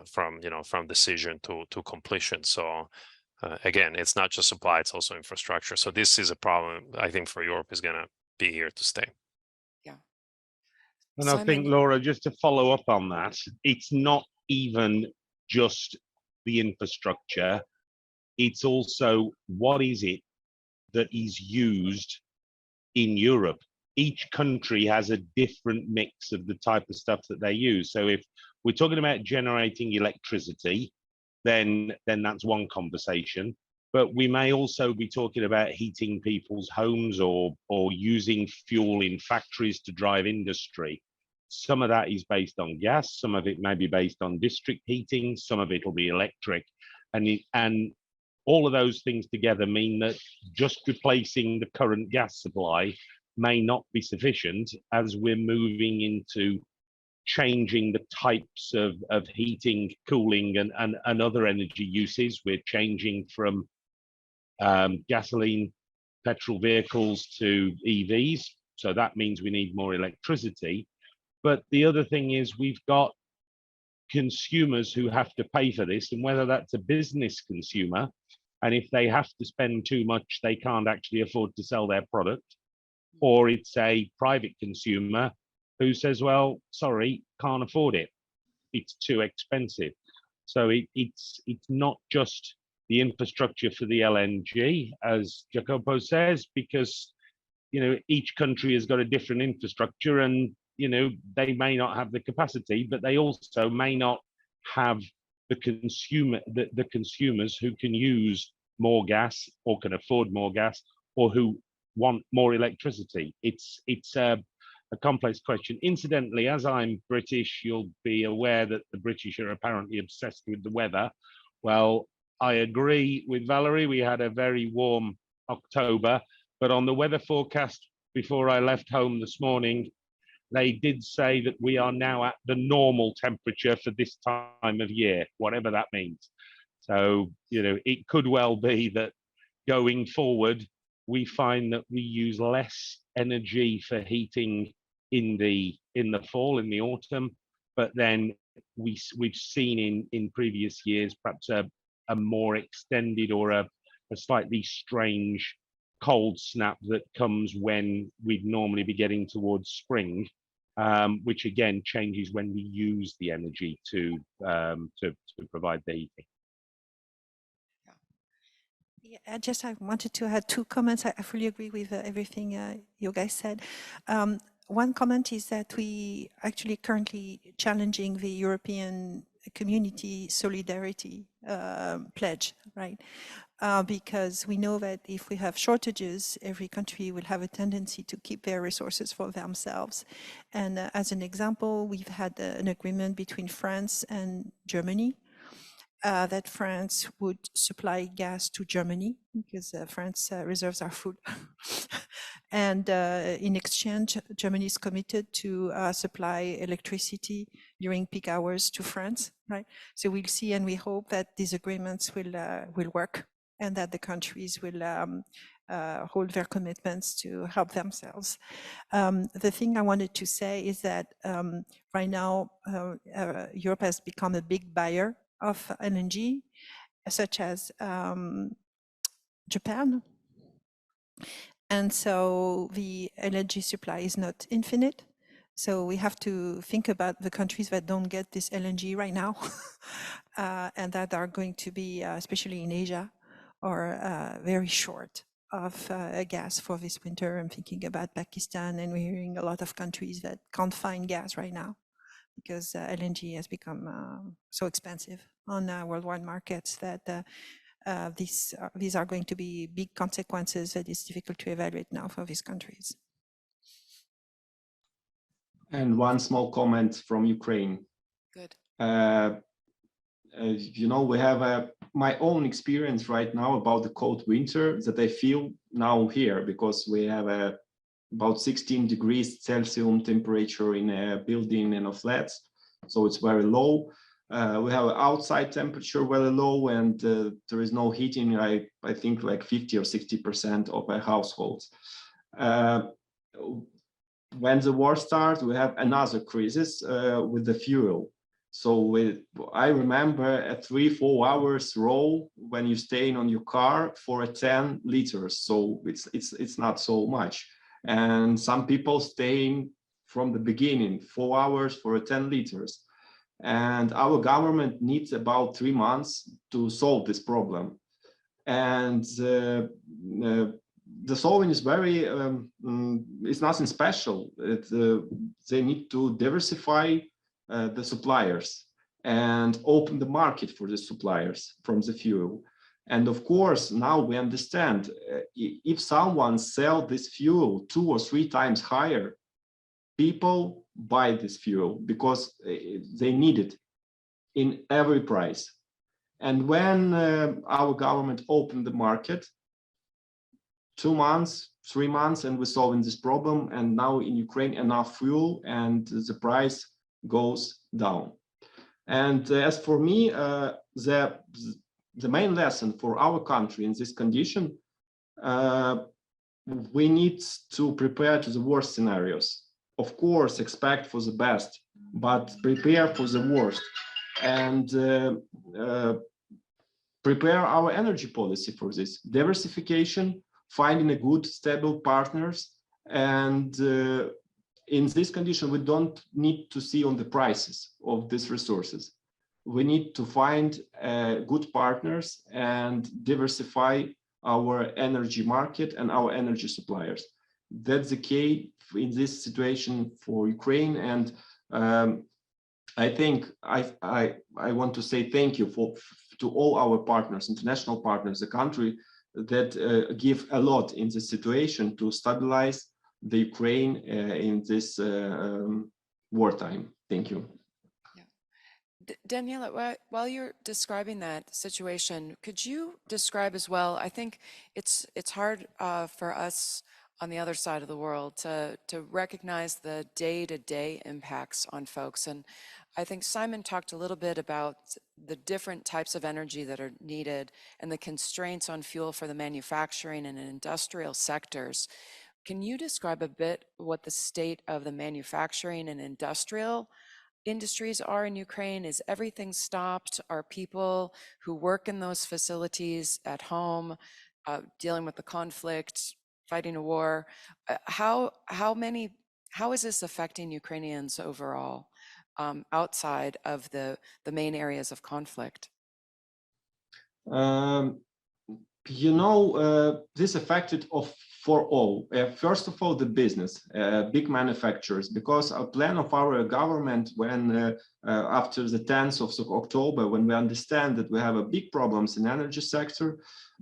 from decision to completion. So again, it's not just supply; it's also infrastructure. So this is a problem I think for Europe is going to be here to stay. Yeah. And I think, Laura, just to follow up on that, it's not even just the infrastructure, it's also what is it that is used in Europe. Each country has a different mix of the type of stuff that they use. So if we're talking about generating electricity, then that's one conversation. But we may also be talking about heating people's homes or using fuel in factories to drive industry. Some of that is based on gas, some of it may be based on district heating, some of it will be electric. And all of those things together mean that just replacing the current gas supply may not be sufficient as we're moving into changing the types of heating, cooling, and other energy uses. We're changing from gasoline, petrol vehicles to EVs. So that means we need more electricity. But the other thing is we've got consumers who have to pay for this, and whether that's a business consumer, and if they have to spend too much, they can't actually afford to sell their product, or it's a private consumer who says, well, sorry, can't afford it. It's too expensive. So it's not just the infrastructure for the LNG, as Jacopo says, because each country has got a different infrastructure, and they may not have the capacity, but they also may not have the consumers who can use more gas or can afford more gas or who want more electricity. It's a complex question. Incidentally, as I'm British, you'll be aware that the British are apparently obsessed with the weather. Well, I agree with Valérie. We had a very warm October, but on the weather forecast before I left home this morning, they did say that we are now at the normal temperature for this time of year, whatever that means. So, it could well be that going forward, we find that we use less energy for heating in the fall, in the autumn, but then we've seen in previous years perhaps a more extended or a slightly strange cold snap that comes when we'd normally be getting towards spring, which again changes when we use the energy to provide the heating. Yeah, I wanted to add two comments. I fully agree with everything you guys said. One comment is that we actually currently challenging the European Community Solidarity pledge, right? Because we know that if we have shortages, every country will have a tendency to keep their resources for themselves. And as an example, we've had an agreement between France and Germany that France would supply gas to Germany because France reserves our food. And in exchange, Germany is committed to supply electricity during peak hours to France, right? So we'll see, and we hope that these agreements will work, and that the countries will hold their commitments to help themselves. The thing I wanted to say is that right now, Europe has become a big buyer of LNG, such as Japan. And so the LNG supply is not infinite. So we have to think about the countries that don't get this LNG right now and that are going to be, especially in Asia, or very short of gas for this winter. I'm thinking about Pakistan, and we're hearing a lot of countries that can't find gas right now because LNG has become so expensive on worldwide markets that these are going to be big consequences that is difficult to evaluate now for these countries. And one small comment from Ukraine. Good. You know, we have my own experience right now about the cold winter that I feel now here, because we have about 16 degrees Celsius temperature in a building and a flats, so it's very low. We have outside temperature very low, and there is no heating. I think like 50 or 60% of our households. When the war starts, we have another crisis with the fuel. So I remember a 3-4 hours roll when you staying on your car for a 10 liters. So it's not so much. And some people staying from the beginning 4 hours for a 10 liters. And our government needs about 3 months to solve this problem. And the solving is very, it's nothing special. They need to diversify the suppliers and open the market for the suppliers from the fuel. And of course, now we understand if someone sells this fuel 2 or 3 times higher, people buy this fuel because they need it in every price. And when our government opened the market, 2 months, 3 months, and we're solving this problem. And now in Ukraine, enough fuel and the price goes down. And as for me, the main lesson for our country in this condition, we need to prepare to the worst scenarios. Of course, expect for the best, but prepare for the worst. And prepare our energy policy for this. Diversification, finding a good, stable partners. And in this condition, we don't need to see on the prices of these resources. We need to find good partners and diversify our energy market and our energy suppliers. That's the key in this situation for Ukraine. And I think I want to say thank you to all our partners, international partners, the country that give a lot in this situation to stabilize the Ukraine in this wartime. Thank you. Yeah. Danila, while you're describing that situation, could you describe as well, I think it's hard for us on the other side of the world to recognize the day-to-day impacts on folks. And I think Simon talked a little bit about the different types of energy that are needed and the constraints on fuel for the manufacturing and industrial sectors. Can you describe a bit what the state of the manufacturing and industrial industries are in Ukraine? Is everything stopped? Are people who work in those facilities at home dealing with the conflict, fighting a war? How is this affecting Ukrainians overall outside of the main areas of conflict? You know, this affected for all. First of all, the business, big manufacturers, because a plan of our government when after the 10th of October, when we understand that we have a big problems in energy sector,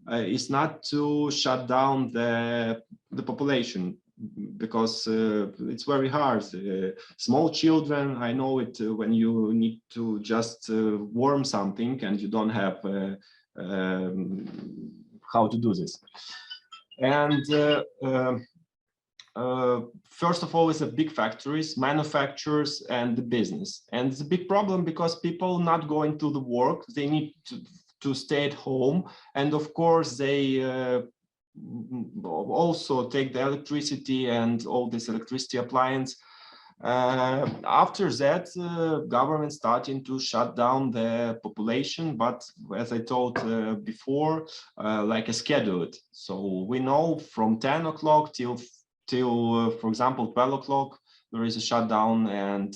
is not to shut down the population, because it's very hard. Small children, I know it, when you need to just warm something and you don't have how to do this. And first of all, it's a big factories, manufacturers, and the business. And it's a big problem because people not going to the work, they need to stay at home. And of course, they also take the electricity and all this electricity appliance. After that, government starting to shut down the population, but as I told before, like a scheduled. So we know from 10 o'clock till for example 12 o'clock there is a shutdown and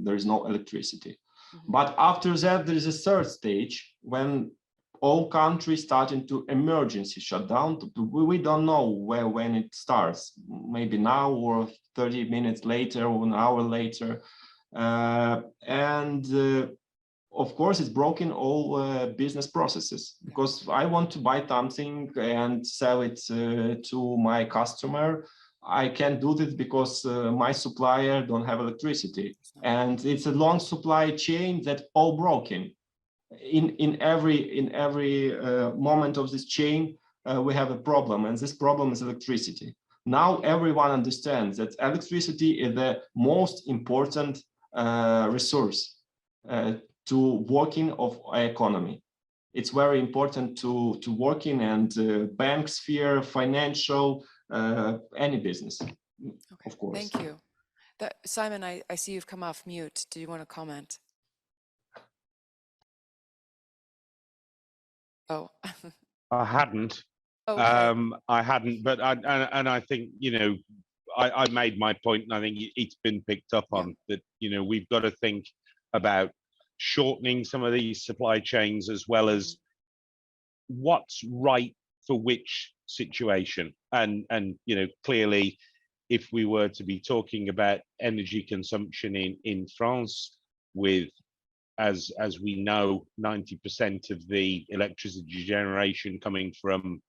there is no electricity. Mm-hmm. But after that there is a third stage when all countries starting to emergency shutdown. We don't know when it starts, maybe now or 30 minutes later or an hour later. Of course, it's broken all business processes, because I want to buy something and sell it to my customer. I can't do this because my supplier don't have electricity, and it's a long supply chain that all broken. In every moment of this chain, we have a problem, and this problem is electricity. Now everyone understands that electricity is the most important resource to working of our economy. It's very important to working and bank sphere, financial, any business, of course. Thank you. Simon, I see you've come off mute. Do you want to comment? Oh. I hadn't. Okay. I hadn't, but I think, you know, I made my point, and I think it's been picked up on that, you know, we've got to think about shortening some of these supply chains, as well as what's right for which situation. And you know, clearly, if we were to be talking about energy consumption in France, with, as we know, 90% of the electricity generation coming from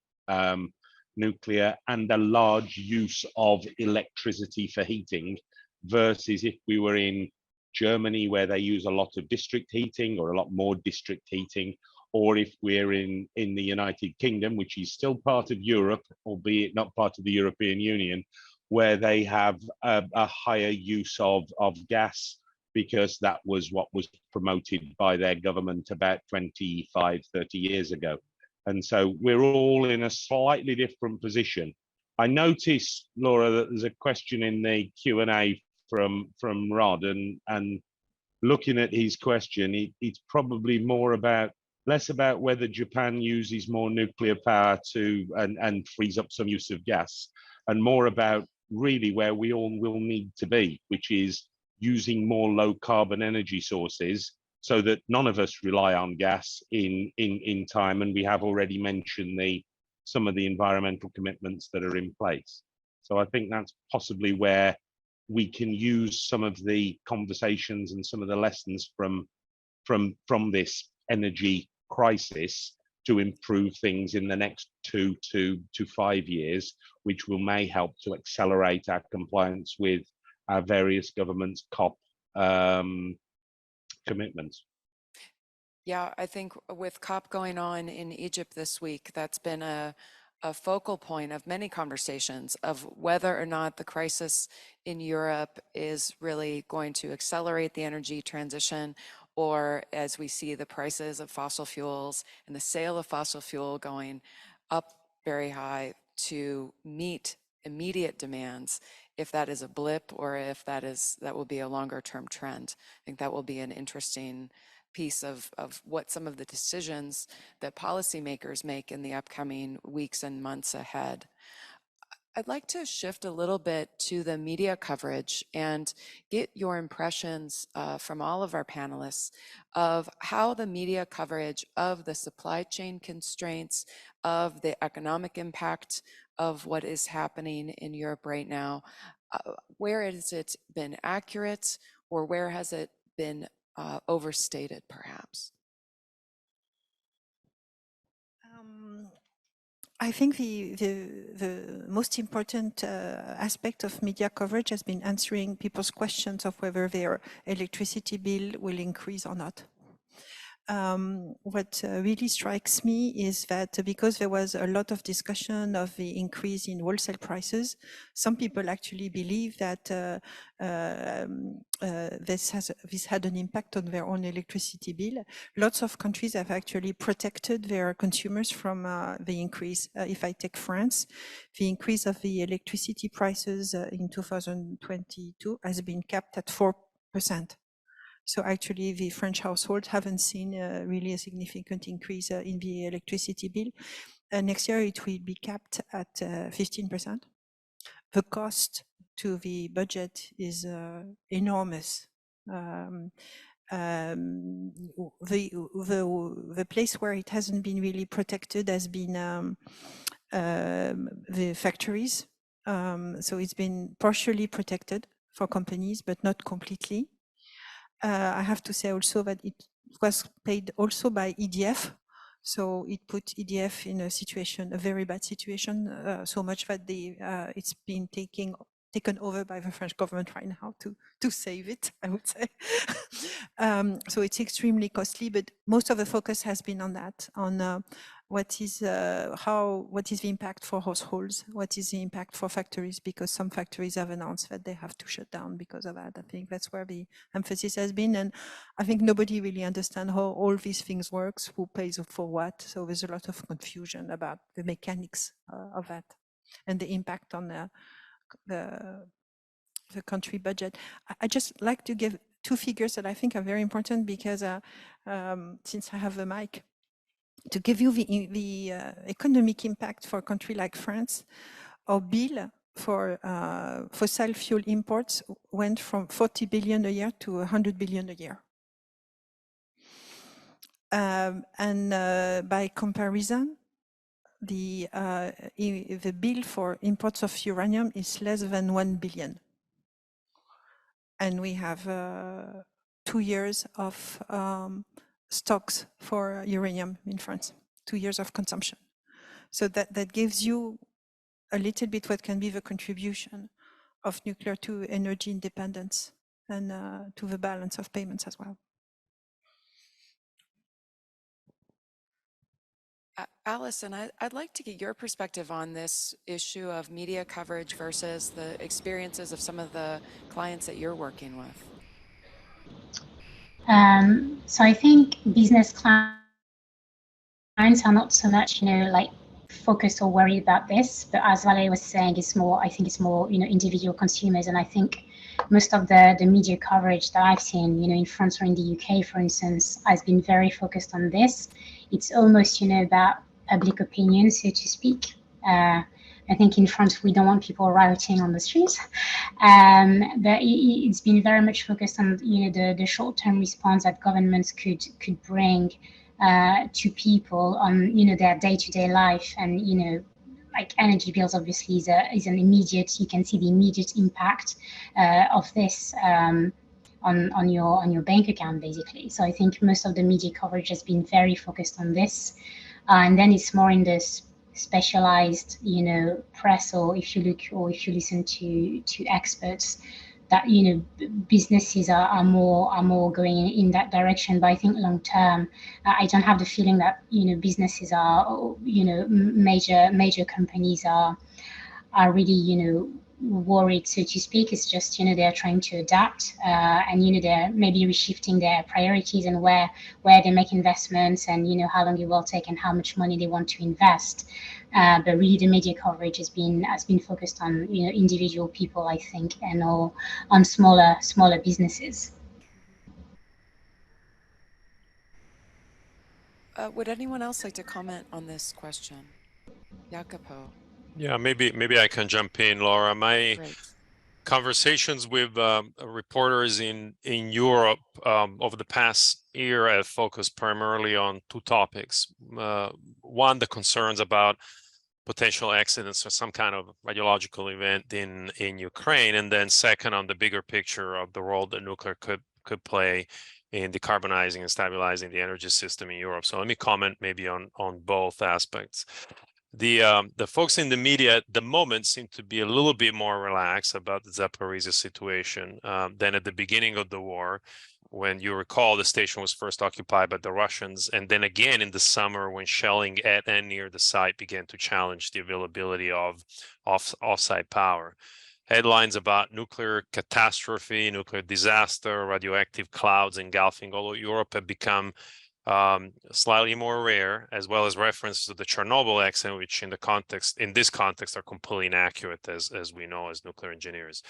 nuclear, and a large use of electricity for heating, versus if we were in Germany, where they use a lot of district heating, or a lot more district heating, or if we're in the United Kingdom, which is still part of Europe, albeit not part of the European Union, where they have a higher use of gas, because that was what was promoted by their government about 25, 30 years ago. And so we're all in a slightly different position. I noticed, Laura, that there's a question in the Q&A from Rod, and looking at his question, it's probably less about whether Japan uses more nuclear power and frees up some use of gas, and more about really where we all will need to be, which is using more low carbon energy sources, so that none of us rely on gas in time. And we have already mentioned some of the environmental commitments that are in place. So I think that's possibly where we can use some of the conversations and some of the lessons from this energy crisis to improve things in the next 2 to 5 years, which may help to accelerate our compliance with our various governments' COP commitments. Yeah, I think with COP going on in Egypt this week, that's been a focal point of many conversations of whether or not the crisis in Europe is really going to accelerate the energy transition, or as we see the prices of fossil fuels and the sale of fossil fuel going up very high to meet immediate demands, if that is a blip, or if that will be a longer term trend. I think that will be an interesting piece of what some of the decisions that policymakers make in the upcoming weeks and months ahead. I'd like to shift a little bit to the media coverage and get your impressions from all of our panelists of how the media coverage of the supply chain constraints, of the economic impact of what is happening in Europe right now, where has it been accurate, or where has it been overstated, perhaps? I think the most important aspect of media coverage has been answering people's questions of whether their electricity bill will increase or not. What really strikes me is that because there was a lot of discussion of the increase in wholesale prices, some people actually believe that this had an impact on their own electricity bill. Lots of countries have actually protected their consumers from the increase. If I take France, the increase of the electricity prices in 2022 has been capped at 4%. So actually, the French households haven't seen really a significant increase in the electricity bill. Next year, it will be capped at 15%. The cost to the budget is enormous. The place where it hasn't been really protected has been the factories. So it's been partially protected for companies, but not completely. I have to say also that it was paid also by EDF. So it put EDF in a situation, a very bad situation, so much that it's been taken over by the French government right now to save it, I would say. So it's extremely costly, but most of the focus has been on that, on what is the impact for households, what is the impact for factories, because some factories have announced that they have to shut down because of that. I think that's where the emphasis has been, and I think nobody really understands how all these things works, who pays for what. So there's a lot of confusion about the mechanics of that and the impact on the country budget. I just like to give two figures that I think are very important, because since I have the mic, to give you the economic impact for a country like France, our bill for fossil fuel imports went from 40 billion a year to 100 billion a year. By comparison, the bill for imports of uranium is less than 1 billion. And we have 2 years of stocks for uranium in France, 2 years of consumption. So that gives you a little bit what can be the contribution of nuclear to energy independence and to the balance of payments as well. Alison, I'd like to get your perspective on this issue of media coverage versus the experiences of some of the clients that you're working with. So I think business clients are not so much, like focused or worried about this, but as Valérie was saying, I think it's more, individual consumers. And I think most of the media coverage that I've seen, in France or in the UK, for instance, has been very focused on this. It's almost, about public opinion, so to speak. I think in France, we don't want people rioting on the streets, but it's been very much focused on, the short-term response that governments could bring to people on, their day-to-day life. And, like energy bills obviously is an immediate, you can see the immediate impact of this on your bank account, basically. So I think most of the media coverage has been very focused on this. And then it's more in this specialized, press, or if you listen to experts, that businesses are more going in that direction. But I think long term, I don't have the feeling that businesses are, major companies are really worried, so to speak. It's just they're trying to adapt, and they're maybe reshifting their priorities and where they make investments, and how long it will take and how much money they want to invest. But really, the media coverage has been focused on individual people, I think, and all on smaller businesses. Would anyone else like to comment on this question? Jacopo. Yeah, maybe I can jump in, Laura. My Great. conversations with reporters in Europe over the past year have focused primarily on two topics. One, the concerns about potential accidents or some kind of radiological event in Ukraine, and then second, on the bigger picture of the role that nuclear could play in decarbonizing and stabilizing the energy system in Europe. So let me comment maybe on both aspects. The folks in the media at the moment seem to be a little bit more relaxed about the Zaporizhzhia situation than at the beginning of the war, when you recall the station was first occupied by the Russians, and then again in the summer when shelling at and near the site began to challenge the availability of off-site power. Headlines about nuclear catastrophe, nuclear disaster, radioactive clouds engulfing all of Europe have become slightly more rare, as well as references to the Chernobyl accident, which in this context are completely inaccurate, as we know as nuclear engineers.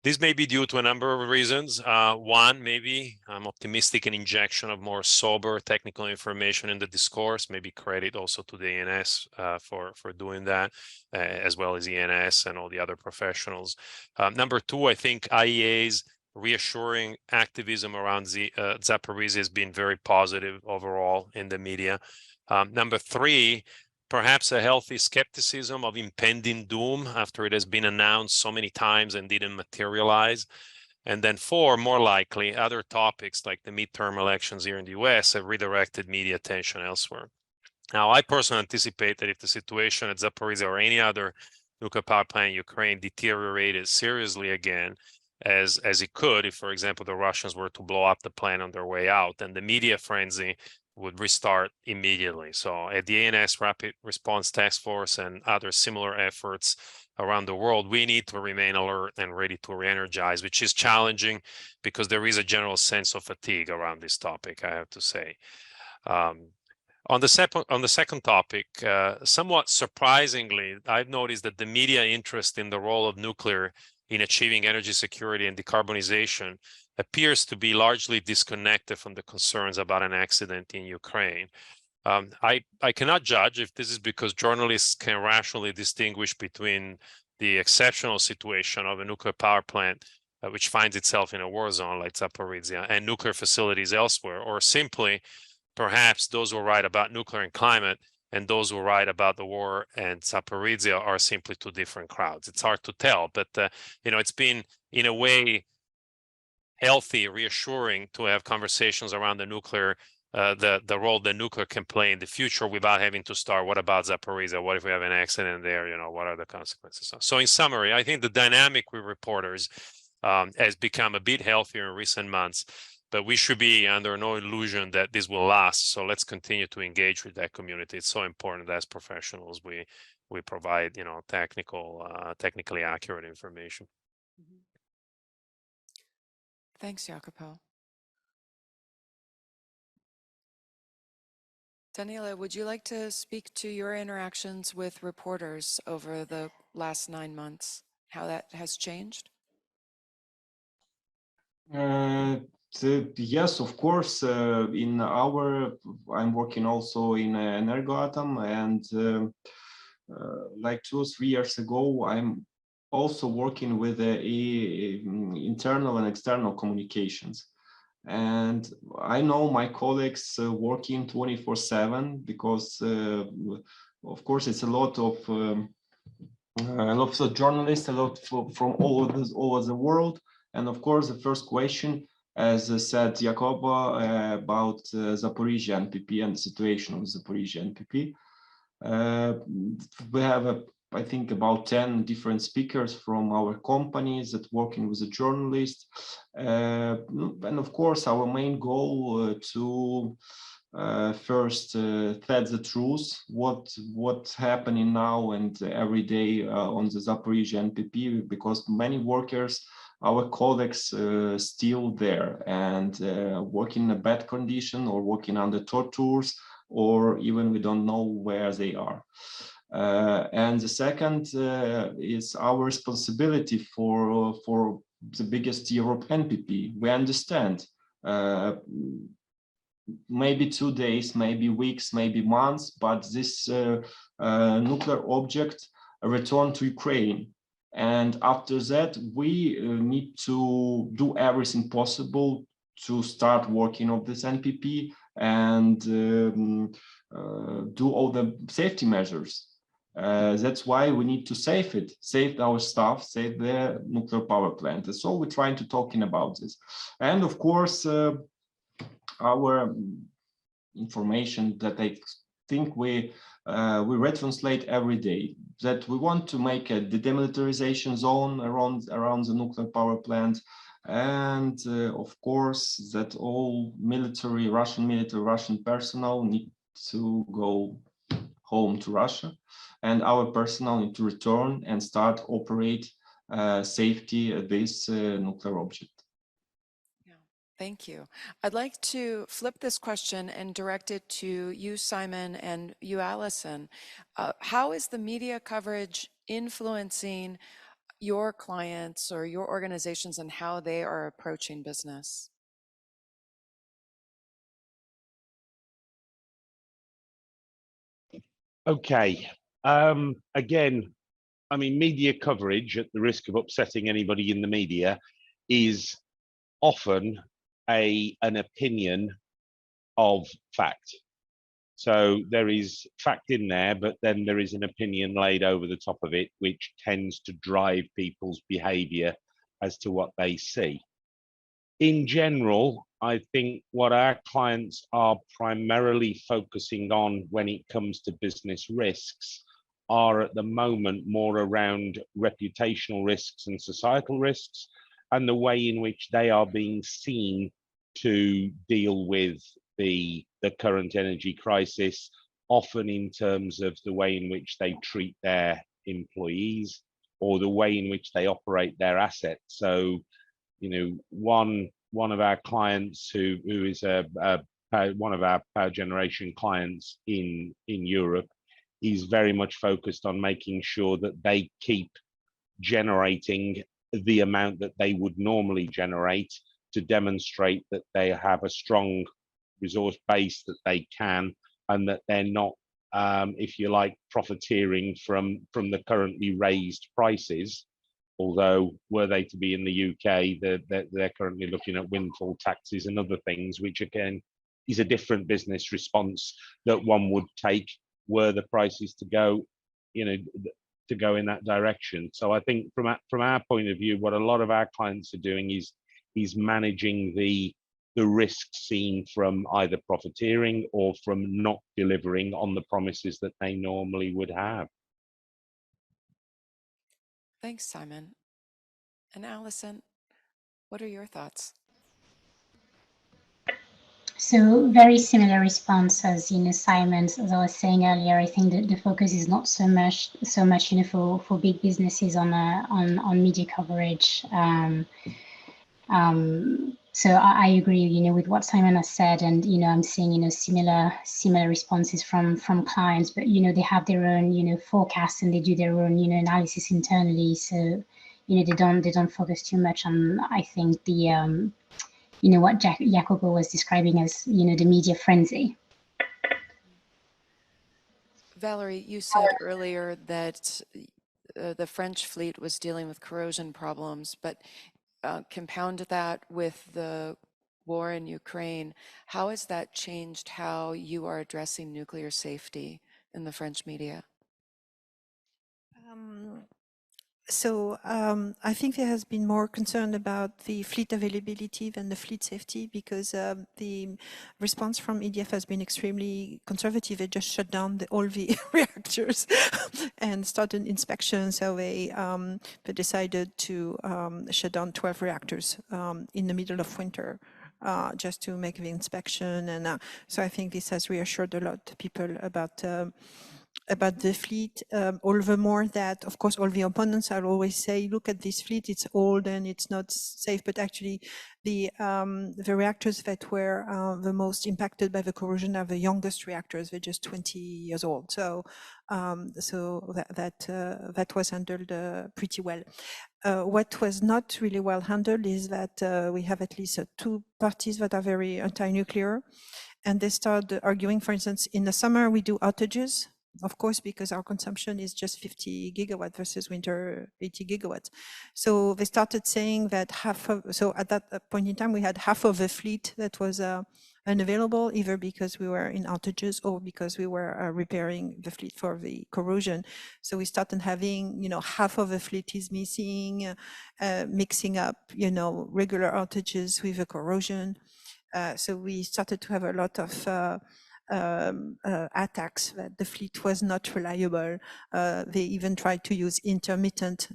This may be due to a number of reasons. One, maybe I'm optimistic, an injection of more sober technical information in the discourse, maybe credit also to the ENS for doing that, as well as ENS and all the other professionals. Number two, I think IEA's reassuring activism around Zaporizhzhia has been very positive overall in the media. Number three, perhaps a healthy skepticism of impending doom after it has been announced so many times and didn't materialize. And then 4, more likely, other topics like the midterm elections here in the US have redirected media attention elsewhere. Now, I personally anticipate that if the situation at Zaporizhzhia or any other nuclear power plant in Ukraine deteriorated seriously again, as it could if, for example, the Russians were to blow up the plant on their way out, then the media frenzy would restart immediately. So at the ANS Rapid Response Task Force and other similar efforts around the world, we need to remain alert and ready to re-energize, which is challenging because there is a general sense of fatigue around this topic, I have to say. On the second topic, somewhat surprisingly, I've noticed that the media interest in the role of nuclear in achieving energy security and decarbonization appears to be largely disconnected from the concerns about an accident in Ukraine. I cannot judge if this is because journalists can rationally distinguish between the exceptional situation of a nuclear power plant, which finds itself in a war zone like Zaporizhzhia, and nuclear facilities elsewhere, or simply perhaps those who write about nuclear and climate and those who write about the war and Zaporizhzhia are simply two different crowds. It's hard to tell, but it's been in a way healthy, reassuring to have conversations around the nuclear, the role that nuclear can play in the future without having to start, what about Zaporizhzhia? What if we have an accident there? What are the consequences? So in summary, I think the dynamic with reporters has become a bit healthier in recent months, but we should be under no illusion that this will last. So let's continue to engage with that community. It's so important that as professionals, we provide, technically accurate information. Mm-hmm. Thanks, Jacopo. Danila, would you like to speak to your interactions with reporters over the last 9 months, how that has changed? Yes, of course. I'm working also in Energoatom, and like 2 or 3 years ago, I'm also working with internal and external communications. And I know my colleagues working 24/7 because, of course, it's a lot of journalists, a lot from all over the world. And of course, the first question, as said Jacopo, about Zaporizhzhia NPP and the situation of Zaporizhzhia NPP. We have, I think, about 10 different speakers from our companies that working with a journalist. And of course, our main goal to first tell the truth, what's happening now and every day on the Zaporizhzhia NPP, because many workers, our colleagues, still there and working in a bad condition or working under tortures, or even we don't know where they are. And the second is our responsibility for the biggest Europe NPP. We understand maybe 2 days, maybe weeks, maybe months, but this nuclear object returned to Ukraine. And after that, we need to do everything possible to start working on this NPP and do all the safety measures. That's why we need to save our staff, save the nuclear power plant. And so we're trying to talking about this. And of course, our information that I think we retranslate every day, that we want to make a demilitarization zone around the nuclear power plant. And of course, that all Russian personnel need to go home to Russia, and our personnel need to return and start operate safety at this nuclear object. Yeah, thank you. I'd like to flip this question and direct it to you, Simon, and you, Alison. How is the media coverage influencing your clients or your organizations and how they are approaching business? Okay. Again, I mean, media coverage, at the risk of upsetting anybody in the media, is often an opinion of fact. So there is fact in there, but then there is an opinion laid over the top of it, which tends to drive people's behavior as to what they see. in general, I think what our clients are primarily focusing on when it comes to business risks are at the moment more around reputational risks and societal risks, and the way in which they are being seen to deal with the current energy crisis, often in terms of the way in which they treat their employees or the way in which they operate their assets. So, you know, one of our clients who is one of our power generation clients in Europe is very much focused on making sure that they keep generating the amount that they would normally generate to demonstrate that they have a strong resource base that they can, and that they're not, if you like, profiteering from the currently raised prices. Although, were they to be in the UK, they're currently looking at windfall taxes and other things, which again is a different business response that one would take were the prices to go, you know, to go in that direction. So I think from our point of view, what a lot of our clients are doing is managing the risk seen from either profiteering or from not delivering on the promises that they normally would have. Thanks, Simon. And Alison, what are your thoughts? So very similar response as, you know, Simon's. As I was saying earlier, I think that the focus is not so much, you know, for big businesses on media coverage. So I agree, you know, with what Simon has said, and, you know, I'm seeing, you know, similar responses from clients, but, you know, they have their own, you know, forecasts, and they do their own, you know, analysis internally. So, you know, they don't focus too much on, I think, the you know, what Jacopo was describing as, you know, the media frenzy. Valerie, you said earlier that the French fleet was dealing with corrosion problems, but compound that with the war in Ukraine. How has that changed how you are addressing nuclear safety in the French media? I think there has been more concern about the fleet availability than the fleet safety, because the response from EDF has been extremely conservative. They just shut down all the reactors and started inspection. So they decided to shut down 12 reactors in the middle of winter. Just to make the inspection, and so I think this has reassured a lot of people about the fleet, all the more that, of course, all the opponents are always say, look at this fleet, it's old and it's not safe, but actually the reactors that were the most impacted by the corrosion are the youngest reactors. They're just 20 years old. So that was handled pretty well. What was not really well handled is that we have at least two parties that are very anti-nuclear, and they start arguing, for instance, in the summer we do outages, of course, because our consumption is just 50 gigawatt versus winter 80 gigawatts. So they started saying that so at that point in time, we had half of the fleet that was unavailable, either because we were in outages or because we were repairing the fleet for the corrosion. So we started having, you know, half of the fleet is missing, mixing up, you know, regular outages with the corrosion. So we started to have a lot of attacks that the fleet was not reliable. They even tried to use intermittent,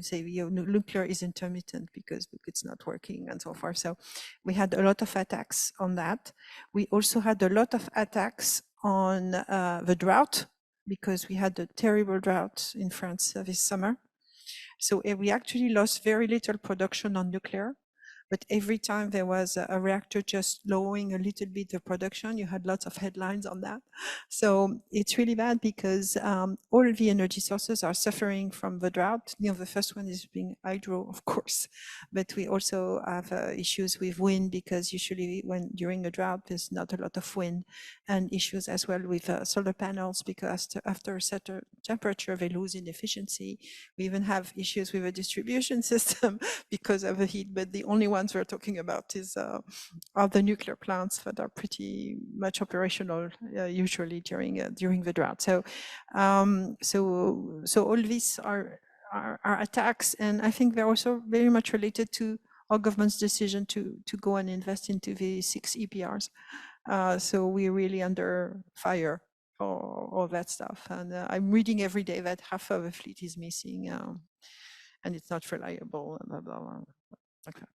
say, you know, nuclear is intermittent because it's not working and so forth. So we had a lot of attacks on that. We also had a lot of attacks on the drought, because we had a terrible drought in France this summer. So we actually lost very little production on nuclear. But every time there was a reactor just lowering a little bit the production, you had lots of headlines on that. So it's really bad, because all the energy sources are suffering from the drought. You know, the first one is being hydro, of course, but we also have issues with wind, because usually during a drought, there's not a lot of wind, and issues as well with solar panels, because after a certain temperature, they lose in efficiency. We even have issues with a distribution system because of the heat, but the only ones we're talking about are the nuclear plants that are pretty much operational usually during the drought. So all these are attacks, and I think they're also very much related to our government's decision to go and invest into the 6 EPRs. So we're really under fire for all that stuff. And I'm reading every day that half of the fleet is missing, and it's not reliable. Blah, blah, blah. Okay.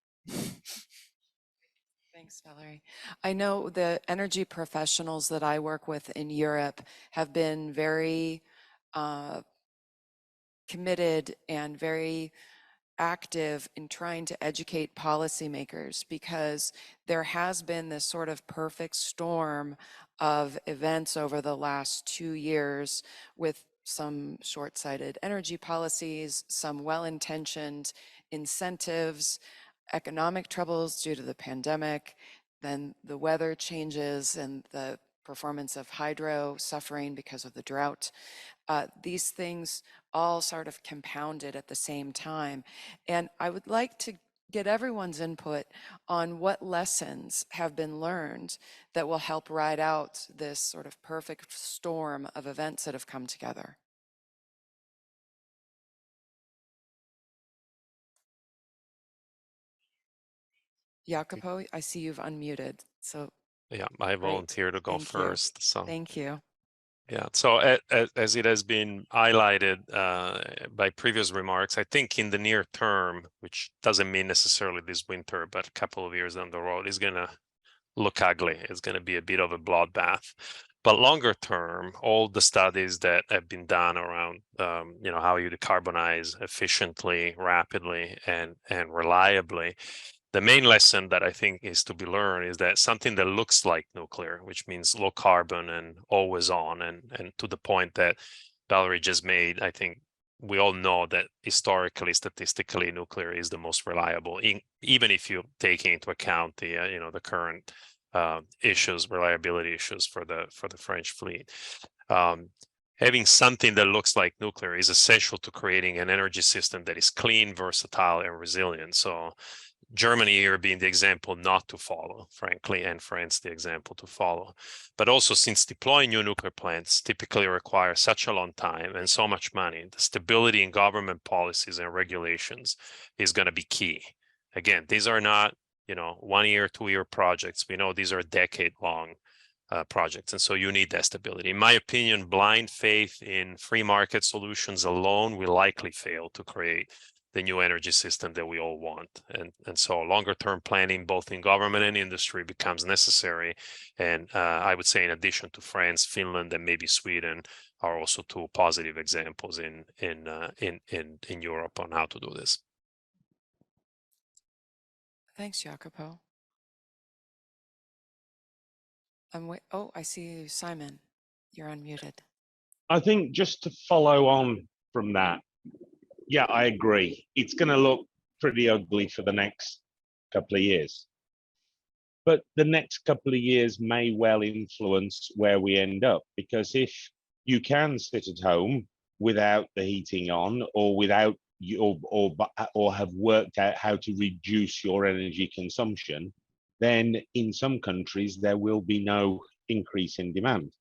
Thanks, Valérie. I know the energy professionals that I work with in Europe have been very committed and very active in trying to educate policymakers, because there has been this sort of perfect storm of events over the last 2 years, with some short-sighted energy policies, some well-intentioned incentives, economic troubles due to the pandemic, then the weather changes and the performance of hydro suffering because of the drought. These things all sort of compounded at the same time. And I would like to get everyone's input on what lessons have been learned that will help ride out this sort of perfect storm of events that have come together. Jacopo, I see you've unmuted, so. Yeah, I volunteer to go Thank you. first. So Thank you. yeah, so as it has been highlighted by previous remarks, I think in the near term, which doesn't mean necessarily this winter, but a couple of years down the road, is going to look ugly. It's going to be a bit of a bloodbath. But longer term, all the studies that have been done around, how you decarbonize efficiently, rapidly, and reliably, the main lesson that I think is to be learned is that something that looks like nuclear, which means low carbon and always on, and to the point that Valérie just made, I think we all know that historically, statistically, nuclear is the most reliable, even if you take into account the the current issues, reliability issues for the French fleet. Having something that looks like nuclear is essential to creating an energy system that is clean, versatile, and resilient. So Germany here being the example not to follow, frankly, and France the example to follow. But also, since deploying new nuclear plants typically requires such a long time and so much money, the stability in government policies and regulations is going to be key. Again, these are not 1 year, 2 year projects. We know these are decade-long projects, and so you need that stability. In my opinion, blind faith in free market solutions alone will likely fail to create the new energy system that we all want. And so longer term planning, both in government and industry, becomes necessary. And I would say, in addition to France, Finland, and maybe Sweden, are also two positive examples in Europe on how to do this. Thanks, Jacopo. I see you, Simon. You're unmuted. I think just to follow on from that, yeah, I agree. It's going to look pretty ugly for the next couple of years. But the next couple of years may well influence where we end up, because if you can sit at home without the heating on, or without or have worked out how to reduce your energy consumption, then in some countries there will be no increase in demand,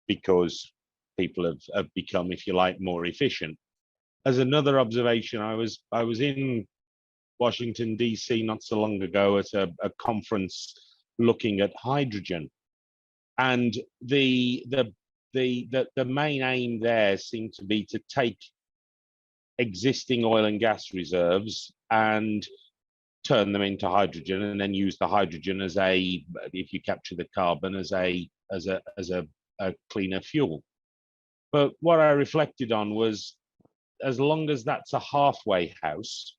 because people have become, if you like, more efficient. As another observation, I was in Washington, D.C. not so long ago at a conference looking at hydrogen, and the main aim there seemed to be to take existing oil and gas reserves and turn them into hydrogen, and then use the hydrogen as if you capture the carbon, as a cleaner fuel. But what I reflected on was, as long as that's a halfway house,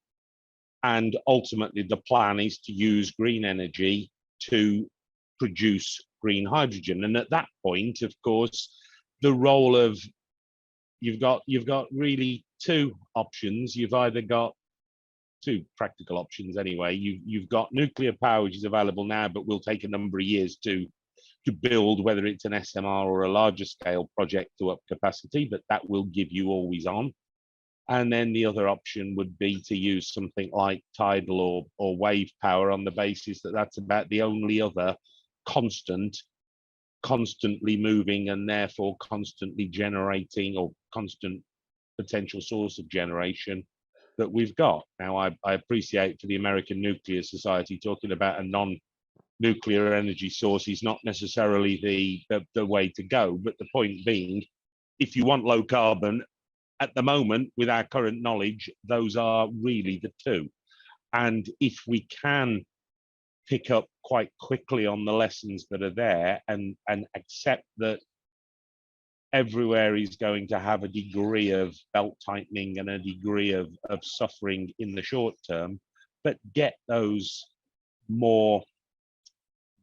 and ultimately the plan is to use green energy to produce green hydrogen. And at that point, of course, the role of, you've got really two options. You've either got two practical options anyway. You've got nuclear power, which is available now, but will take a number of years to build, whether it's an SMR or a larger scale project to up capacity, but that will give you always on. And then the other option would be to use something like tidal or wave power, on the basis that that's about the only other constantly moving, and therefore constantly generating, or constant potential source of generation that we've got. Now, I appreciate for the American Nuclear Society talking about a non-nuclear energy source is not necessarily the way to go, but the point being, if you want low carbon, at the moment, with our current knowledge, those are really the two. And if we can pick up quite quickly on the lessons that are there and accept that everywhere is going to have a degree of belt tightening and a degree of suffering in the short term, but get those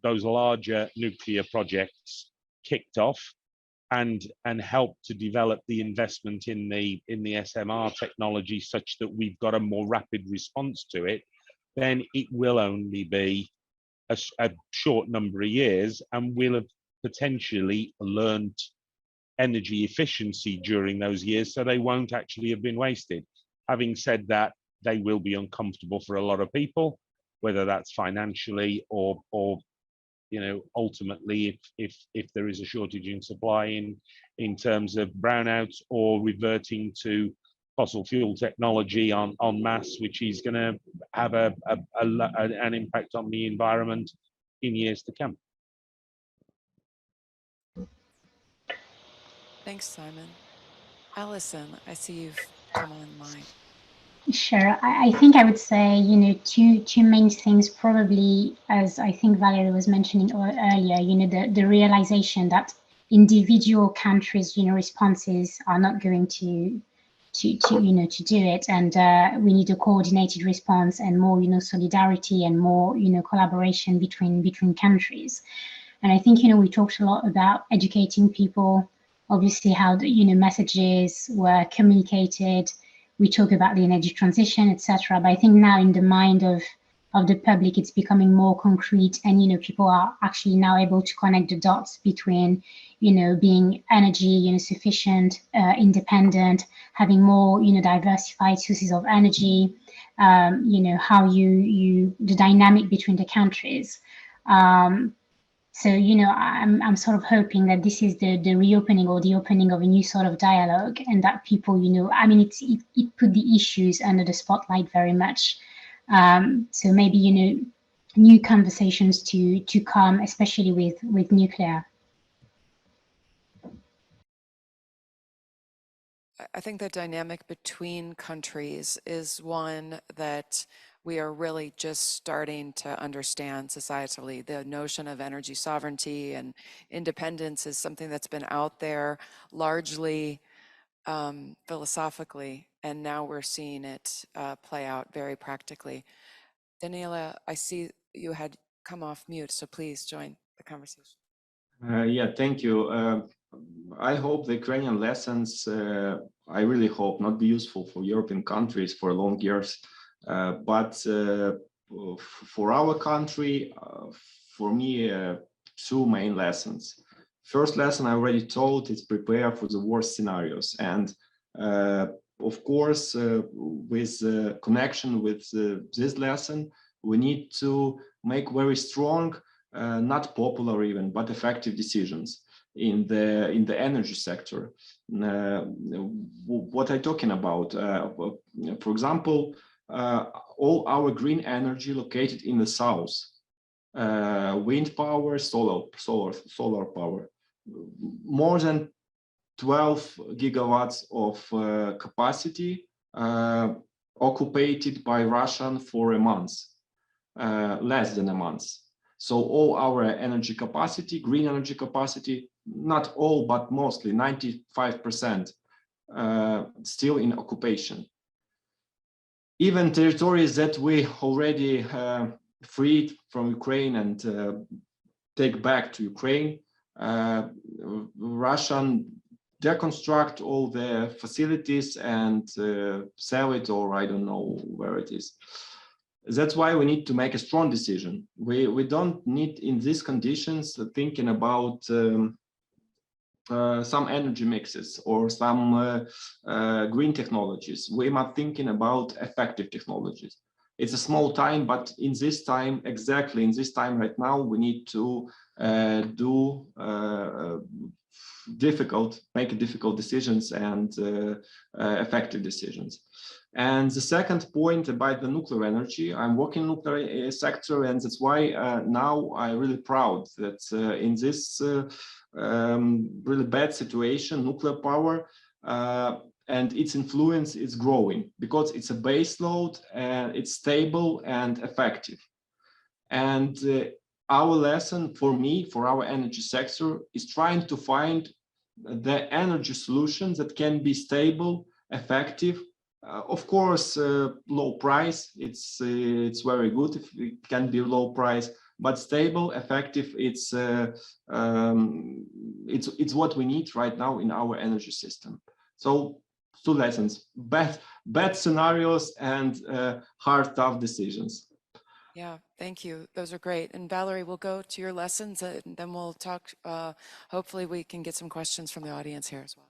larger nuclear projects kicked off and help to develop the investment in the SMR technology such that we've got a more rapid response to it, then it will only be a short number of years, and we'll have potentially learned energy efficiency during those years, so they won't actually have been wasted. Having said that, they will be uncomfortable for a lot of people, whether that's financially or you know, ultimately if there is a shortage in supply in terms of brownouts or reverting to fossil fuel technology en masse, which is going to have an impact on the environment in years to come. Thanks, Simon. Alison, I see you've come online. Sure. I think I would say, you know, two main things probably, as I think Valérie was mentioning earlier, you know, the realization that individual countries, you know, responses are not going to you know, to do it, and we need a coordinated response and more, you know, solidarity and more, you know, collaboration between countries. And I think, you know, we talked a lot about educating people, obviously how the, you know, messages were communicated. We talk about the energy transition, etc. But I think now in the mind of the public, it's becoming more concrete, and, you know, people are actually now able to connect the dots between, you know, being energy, you know, sufficient, independent, having more, you know, diversified sources of energy, you know, how the dynamic between the countries. So, you know, I'm sort of hoping that this is the reopening or the opening of a new sort of dialogue, and that people, you know, I mean, it put the issues under the spotlight very much. So maybe, you know, new conversations to come, especially with nuclear. I think the dynamic between countries is one that we are really just starting to understand societally. The notion of energy sovereignty and independence is something that's been out there largely philosophically, and now we're seeing it play out very practically. Danila, I see you had come off mute, so please join the conversation. Yeah, thank you. I hope the Ukrainian lessons, I really hope, not be useful for European countries for long years, but for our country, for me, two main lessons. First lesson I already told is prepare for the worst scenarios. And of course, with connection with this lesson, we need to make very strong, not popular even, but effective decisions in the energy sector. What I'm talking about, for example, all our green energy located in the south, wind power, solar power, more than 12 gigawatts of capacity occupied by Russian for a month, less than a month. So all our energy capacity, green energy capacity, not all, but mostly 95% still in occupation. Even territories that we already freed from Ukraine and take back to Ukraine, Russian deconstruct all the facilities and sell it, or I don't know where it is. That's why we need to make a strong decision. We don't need, in these conditions, thinking about some energy mixes or some green technologies. We are thinking about effective technologies. It's a small time, but in this time, exactly in this time right now, we need to do make difficult decisions and effective decisions. And the second point about the nuclear energy, I'm working in the nuclear sector, and that's why now I'm really proud that in this really bad situation, nuclear power and its influence is growing because it's a base load and it's stable and effective. And our lesson for me, for our energy sector, is trying to find the energy solutions that can be stable, effective. Of course, low price, it's very good if it can be low price, but stable, effective, it's what we need right now in our energy system. So 2 lessons: bad scenarios and hard, tough decisions. Yeah, thank you. Those are great. And Valérie, we'll go to your lessons and then we'll talk. Hopefully we can get some questions from the audience here as well.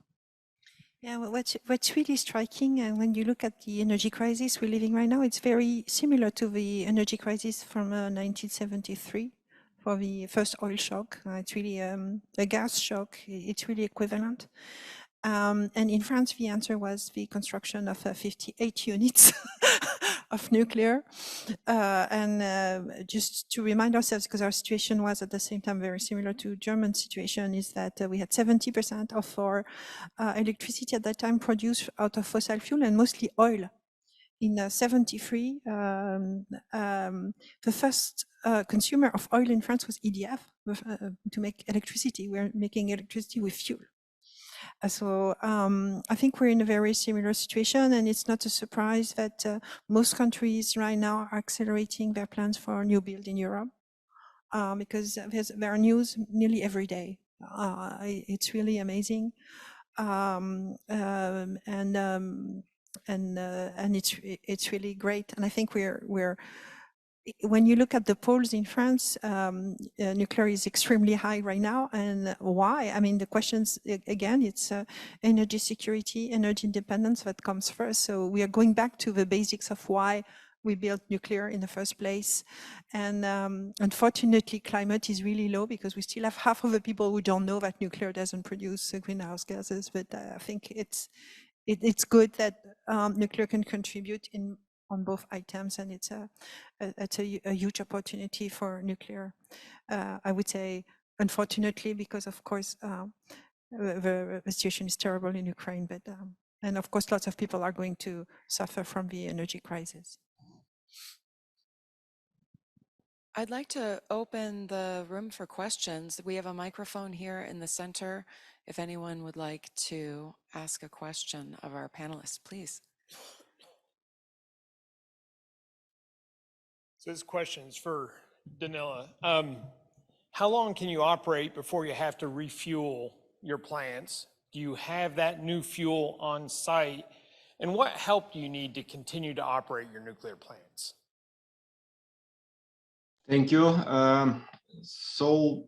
Yeah, well, what's really striking, and when you look at the energy crisis we're living right now, it's very similar to the energy crisis from 1973 for the first oil shock. It's really a gas shock. It's really equivalent. And in France, the answer was the construction of 58 units of nuclear. Just to remind ourselves, because our situation was at the same time very similar to German situation, is that we had 70% of our electricity at that time produced out of fossil fuel and mostly oil. In 73, the first consumer of oil in France was EDF to make electricity. We're making electricity with fuel. So I think we're in a very similar situation, and it's not a surprise that most countries right now are accelerating their plans for new build in Europe because there are news nearly every day. It's really amazing, and it's really great. And I think we're when you look at the polls in France, nuclear is extremely high right now. And why? I mean, the questions, again, it's energy security, energy independence that comes first. So we are going back to the basics of why we built nuclear in the first place. And unfortunately, climate is really low because we still have half of the people who don't know that nuclear doesn't produce greenhouse gases. But I think it's good that nuclear can contribute on both items, and it's a huge opportunity for nuclear. I would say, unfortunately, because of course the situation is terrible in Ukraine, but and of course lots of people are going to suffer from the energy crisis. I'd like to open the room for questions. We have a microphone here in the center. If anyone would like to ask a question of our panelists, please. So this question is for Danila. How long can you operate before you have to refuel your plants? Do you have that new fuel on site? And what help do you need to continue to operate your nuclear plants? Thank you. So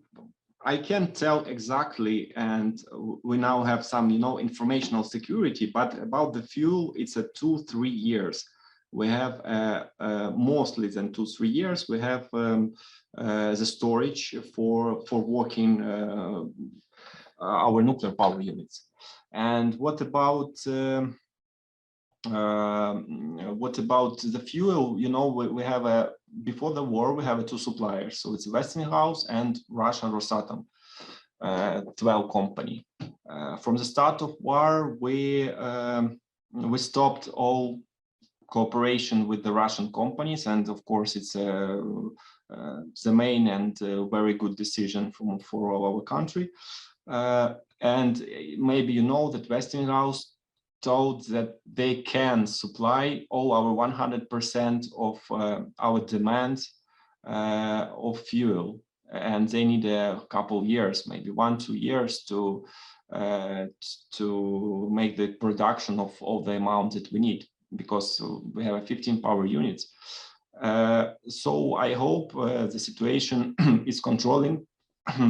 I can't tell exactly, and we now have some, informational security, but about the fuel, it's a 2-3 years. We have mostly than 2-3 years. We have the storage for working our nuclear power units. And what about the fuel? We have before the war we have 2 suppliers. So it's Westinghouse and Russian Rosatom, 12 company. From the start of war, we stopped all cooperation with the Russian companies, and of course it's the main and very good decision for our country. And maybe you know that Westinghouse told that they can supply all our 100% of our demand of fuel, and they need a couple years, maybe 1-2 years to make the production of all the amount that we need, because we have 15 power units. So I hope the situation is controlling,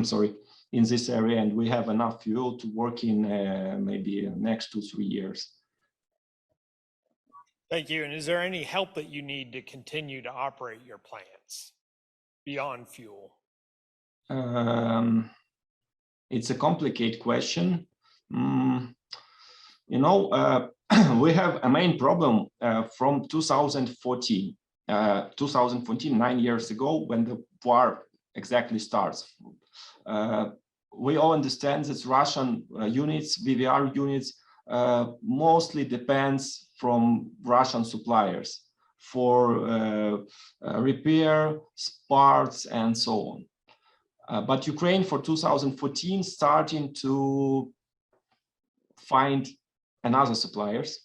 sorry, in this area, and we have enough fuel to work in maybe next 2-3 years. Thank you. And is there any help that you need to continue to operate your plants beyond fuel? It's a complicated question. we have a main problem from 2014. 2014, 9 years ago, when the war exactly starts. We all understand that Russian units, VVR units, mostly depends from Russian suppliers for repair, parts, and so on. But Ukraine for 2014 starting to find another suppliers,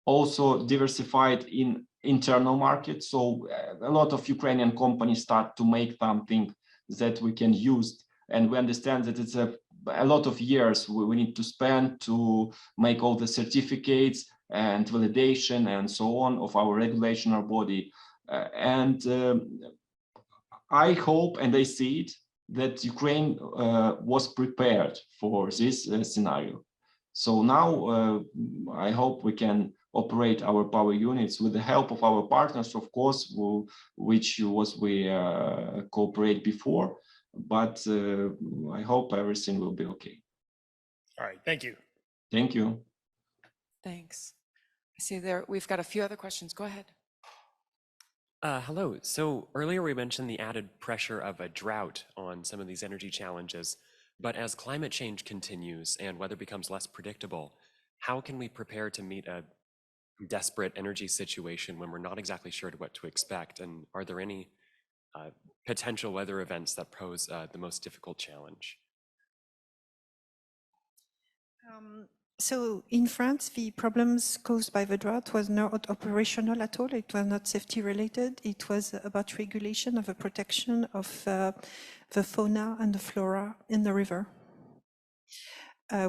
also diversified in internal markets. So a lot of Ukrainian companies start to make something that we can use. And we understand that it's a lot of years we need to spend to make all the certificates and validation and so on of our regulational body. I hope, and I see it, that Ukraine was prepared for this scenario. So now I hope we can operate our power units with the help of our partners, of course, which we cooperate before. But I hope everything will be okay. All right, thank you. Thank you. Thanks. I see there, we've got a few other questions. Go ahead. Hello. So earlier we mentioned the added pressure of a drought on some of these energy challenges, but as climate change continues and weather becomes less predictable, how can we prepare to meet a desperate energy situation when we're not exactly sure what to expect? And are there any potential weather events that pose the most difficult challenge? So in France, the problems caused by the drought was not operational at all. It was not safety related. It was about regulation of the protection of the fauna and the flora in the river.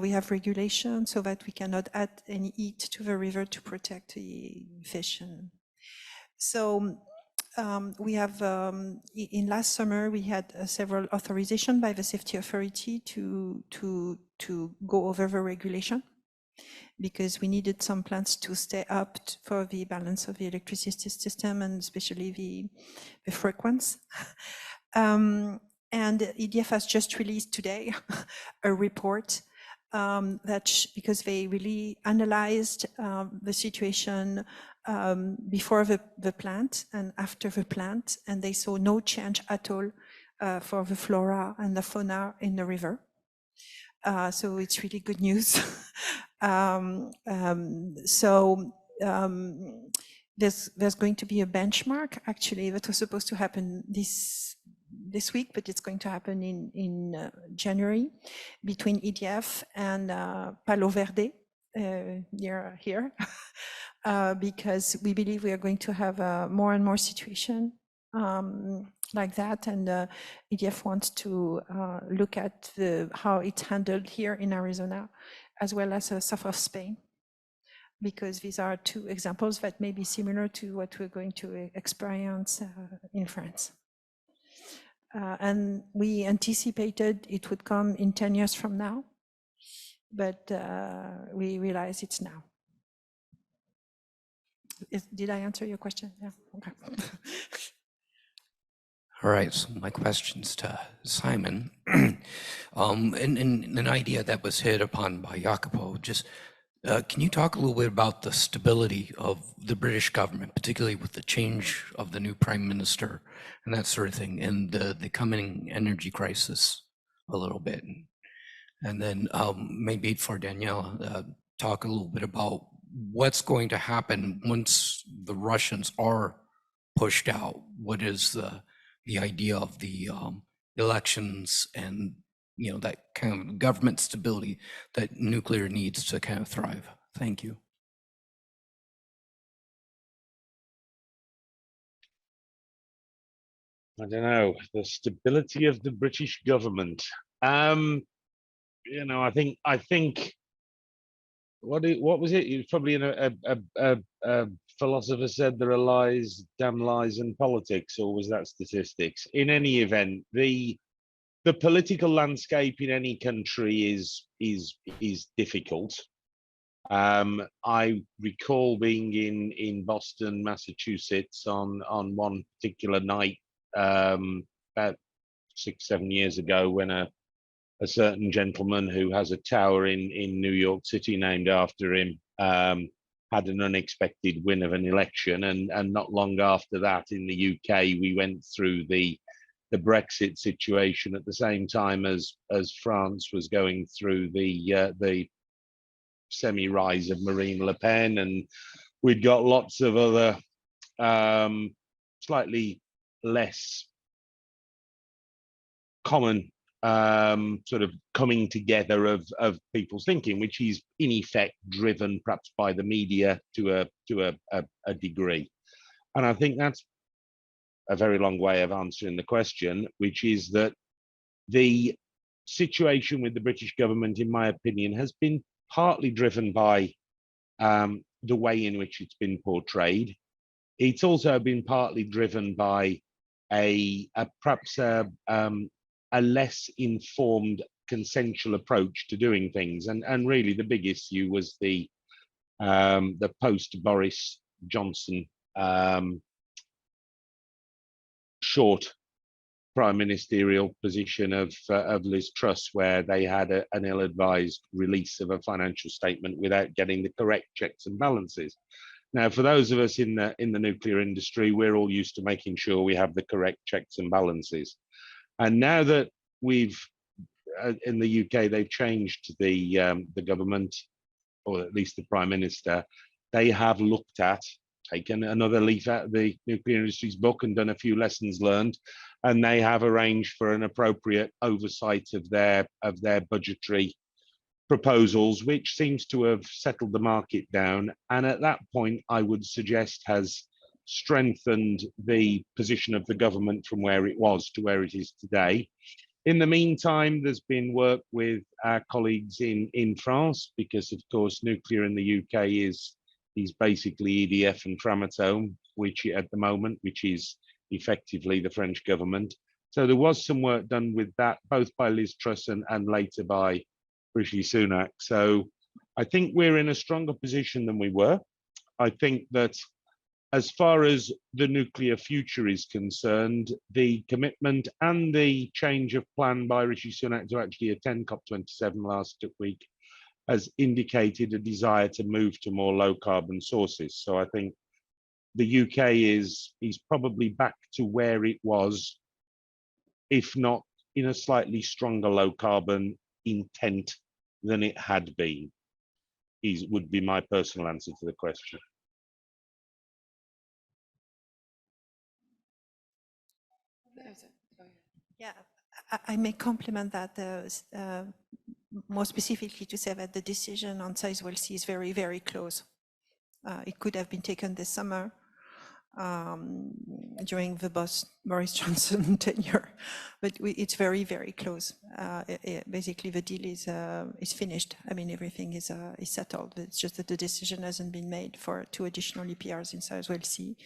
We have regulation so that we cannot add any heat to the river to protect the fish. So we have, in last summer, we had several authorization by the safety authority to go over the regulation, because we needed some plants to stay up for the balance of the electricity system, and especially the frequency. And EDF has just released today a report that because they really analyzed the situation before the plant and after the plant, and they saw no change at all for the flora and the fauna in the river. So it's really good news. There's going to be a benchmark actually that was supposed to happen this week, but it's going to happen in January between EDF and Palo Verde near here, because we believe we are going to have more and more situation like that, and EDF wants to look at how it's handled here in Arizona, as well as south of Spain, because these are two examples that may be similar to what we're going to experience in France. And we anticipated it would come in 10 years from now, but we realize it's now. Did I answer your question? Yeah, okay. All right, so my question's to Simon. And an idea that was hit upon by Jacopo, just can you talk a little bit about the stability of the British government, particularly with the change of the new prime minister and that sort of thing, and the coming energy crisis a little bit? And then maybe for Danila, talk a little bit about what's going to happen once the Russians are pushed out. What is the idea of the elections and, you know, that kind of government stability that nuclear needs to kind of thrive? Thank you. I don't know, the stability of the British government. You know, I think what was it? It was probably a philosopher said there are lies, damn lies, and politics, or was that statistics? In any event, the political landscape in any country is difficult. I recall being in Boston, Massachusetts on one particular night about 6-7 years ago, when a certain gentleman who has a tower in New York City named after him had an unexpected win of an election, and not long after that in the UK we went through the Brexit situation at the same time as France was going through the semi-rise of Marine Le Pen, and we'd got lots of other slightly less common sort of coming together of people's thinking, which is in effect driven perhaps by the media to a degree. And I think that's a very long way of answering the question, which is that the situation with the British government, in my opinion, has been partly driven by the way in which it's been portrayed. It's also been partly driven by perhaps a less informed consensual approach to doing things, and really the big issue was the post Boris Johnson short prime ministerial position of Liz Truss, where they had an ill-advised release of a financial statement without getting the correct checks and balances. Now, for those of us in the nuclear industry, we're all used to making sure we have the correct checks and balances. And now that we've in the UK, they've changed the government, or at least the Prime Minister, they have looked at, taken another leaf out of the nuclear industry's book and done a few lessons learned, and they have arranged for an appropriate oversight of their budgetary proposals, which seems to have settled the market down, and at that point I would suggest has strengthened the position of the government from where it was to where it is today. In the meantime, there's been work with our colleagues in France, because of course nuclear in the UK is basically EDF and Framatome, which at the moment, which is effectively the French government. So there was some work done with that, both by Liz Truss and later by Rishi Sunak. So I think we're in a stronger position than we were. I think that as far as the nuclear future is concerned, the commitment and the change of plan by Rishi Sunak to actually attend COP27 last week has indicated a desire to move to more low carbon sources. So I think the UK is probably back to where it was, if not in a slightly stronger low carbon intent than it had been, would be my personal answer to the question. Yeah, I may complement that more specifically to say that the decision on Sizewell C is very, very close. It could have been taken this summer during the Boris Johnson tenure, but it's very, very close. Basically, the deal is finished. I mean, everything is settled. It's just that the decision hasn't been made for 2 additional EPRs in Sizewell C.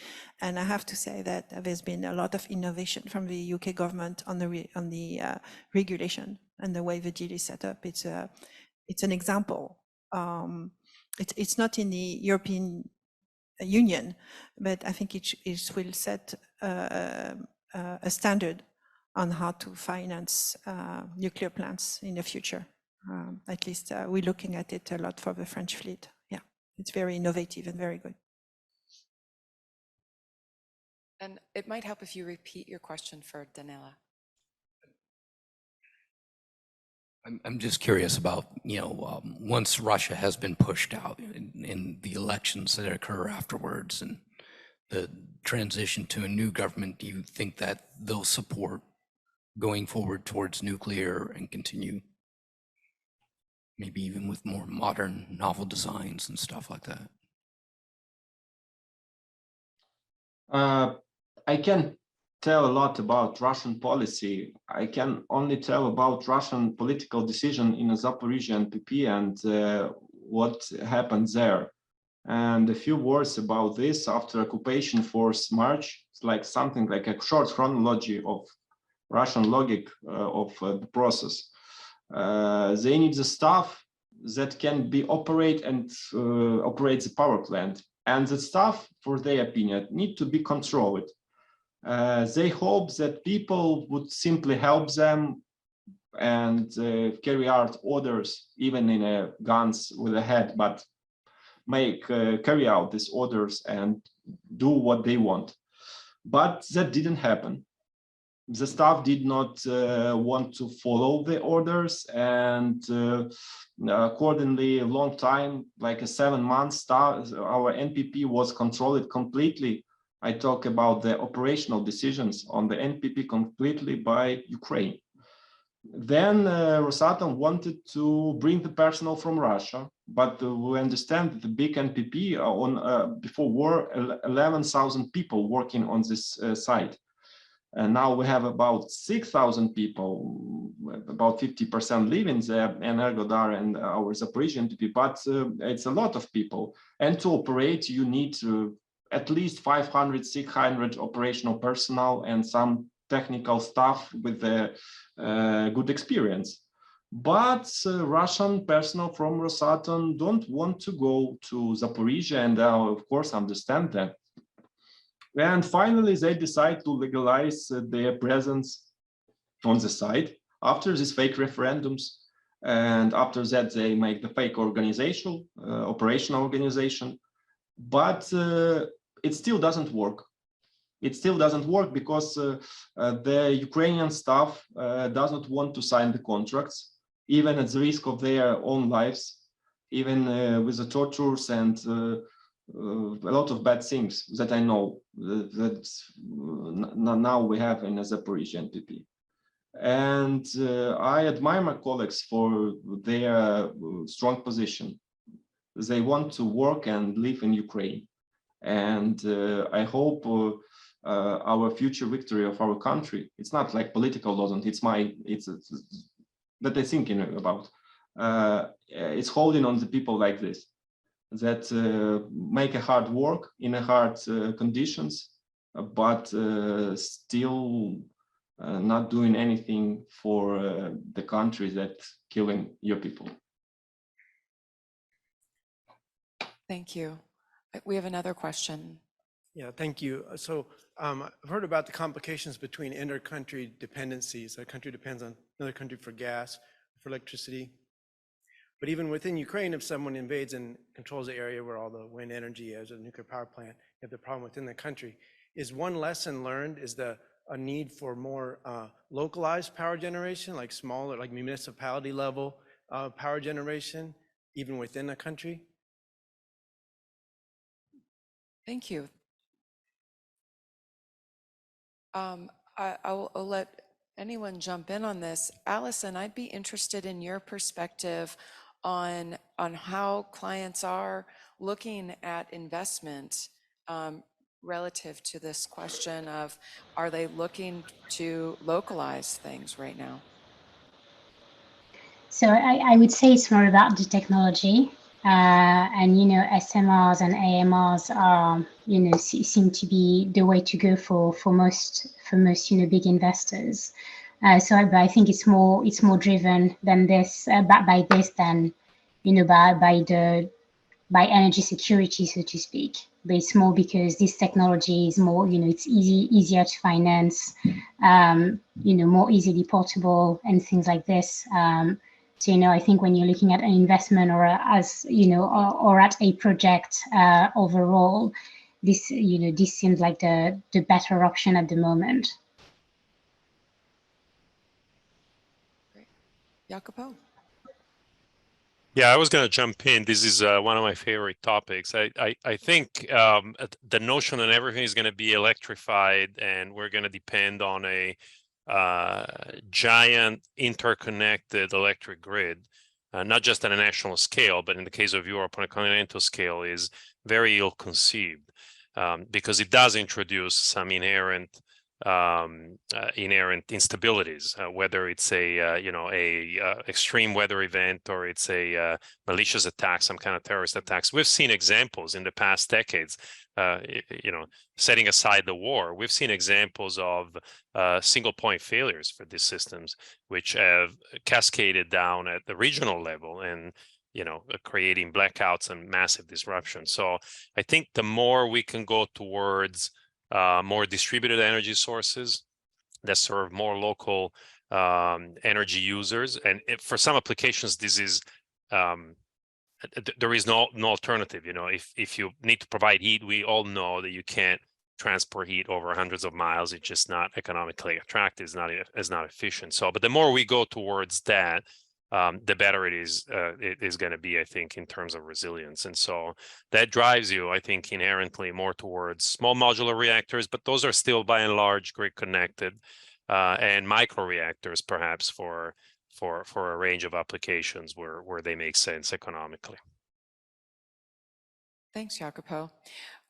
And I have to say that there's been a lot of innovation from the UK government on the regulation and the way the deal is set up. It's an example. It's not in the European Union, but I think it will set a standard on how to finance nuclear plants in the future. At least we're looking at it a lot for the French fleet. Yeah, it's very innovative and very good. And it might help if you repeat your question for Danila. I'm just curious about, once Russia has been pushed out in the elections that occur afterwards and the transition to a new government, do you think that they'll support going forward towards nuclear and continue maybe even with more modern novel designs and stuff like that? I can tell a lot about Russian policy. I can only tell about Russian political decision in Zaporizhia PP and what happened there. And a few words about this. After occupation force march, it's like something like a short chronology of Russian logic of the process. They need the staff that can be operate the power plant. And the staff, for their opinion, need to be controlled. They hope that people would simply help them and carry out orders, even in guns with a head, but carry out these orders and do what they want. But that didn't happen. The staff did not want to follow the orders, and accordingly, a long time, like 7 months, our NPP was controlled completely. I talk about the operational decisions on the NPP completely by Ukraine. Then Rosatom wanted to bring the personnel from Russia, but we understand that the big NPP before war, 11,000 people working on this site. And now we have about 6,000 people, about 50% live in the Energodar and our Zaporizhia NPP, but it's a lot of people. And to operate, you need at least 500, 600 operational personnel and some technical staff with good experience. But Russian personnel from Rosatom don't want to go to Zaporizhia, and of course understand that. And finally, they decide to legalize their presence on the site after these fake referendums. And after that, they make the fake organization, operational organization. But it still doesn't work. It still doesn't work because the Ukrainian staff does not want to sign the contracts, even at the risk of their own lives, even with the tortures and a lot of bad things that I know that now we have in the Zaporizhia NPP. And I admire my colleagues for their strong position. They want to work and live in Ukraine. And I hope our future victory of our country, it's not like political doesn't, it's that I'm thinking about. It's holding on the people like this, that make a hard work in a hard conditions, but still not doing anything for the country that's killing your people. Thank you. We have another question. Yeah, thank you. So I've heard about the complications between inter-country dependencies. A country depends on another country for gas, for electricity. But even within Ukraine, if someone invades and controls the area where all the wind energy is, or the nuclear power plant, you have the problem within the country. Is one lesson learned is a need for more localized power generation, like smaller, like municipality level power generation, even within a country? Thank you. I'll let anyone jump in on this. Allison, I'd be interested in your perspective on how clients are looking at investment relative to this question of, are they looking to localize things right now? So I would say it's more about the technology. And SMRs and AMRs are seem to be the way to go for most big investors. So I think it's more driven than this by this than by energy security, so to speak. But it's more because this technology is more it's easier to finance, more easily portable and things like this. So, I think when you're looking at an investment or or at a project overall, this seems like the better option at the moment. Great. Jacopo? Yeah, I was going to jump in. This is one of my favorite topics. I think the notion that everything is going to be electrified and we're going to depend on a giant interconnected electric grid, not just on a national scale, but in the case of Europe on a continental scale, is very ill-conceived because it does introduce some inherent instabilities, whether it's a extreme weather event or it's a malicious attack, some kind of terrorist attacks. We've seen examples in the past decades, setting aside the war, we've seen examples of single point failures for these systems, which have cascaded down at the regional level and creating blackouts and massive disruption. So I think the more we can go towards more distributed energy sources that serve more local energy users. And for some applications, this is there is no alternative. You know, if you need to provide heat, we all know that you can't transport heat over hundreds of miles. It's just not economically attractive. It's not efficient. So, but the more we go towards that, the better it is going to be, I think, in terms of resilience. And so that drives you, I think, inherently more towards small modular reactors, but those are still by and large grid connected, and micro reactors perhaps for a range of applications where they make sense economically. Thanks, Jacopo.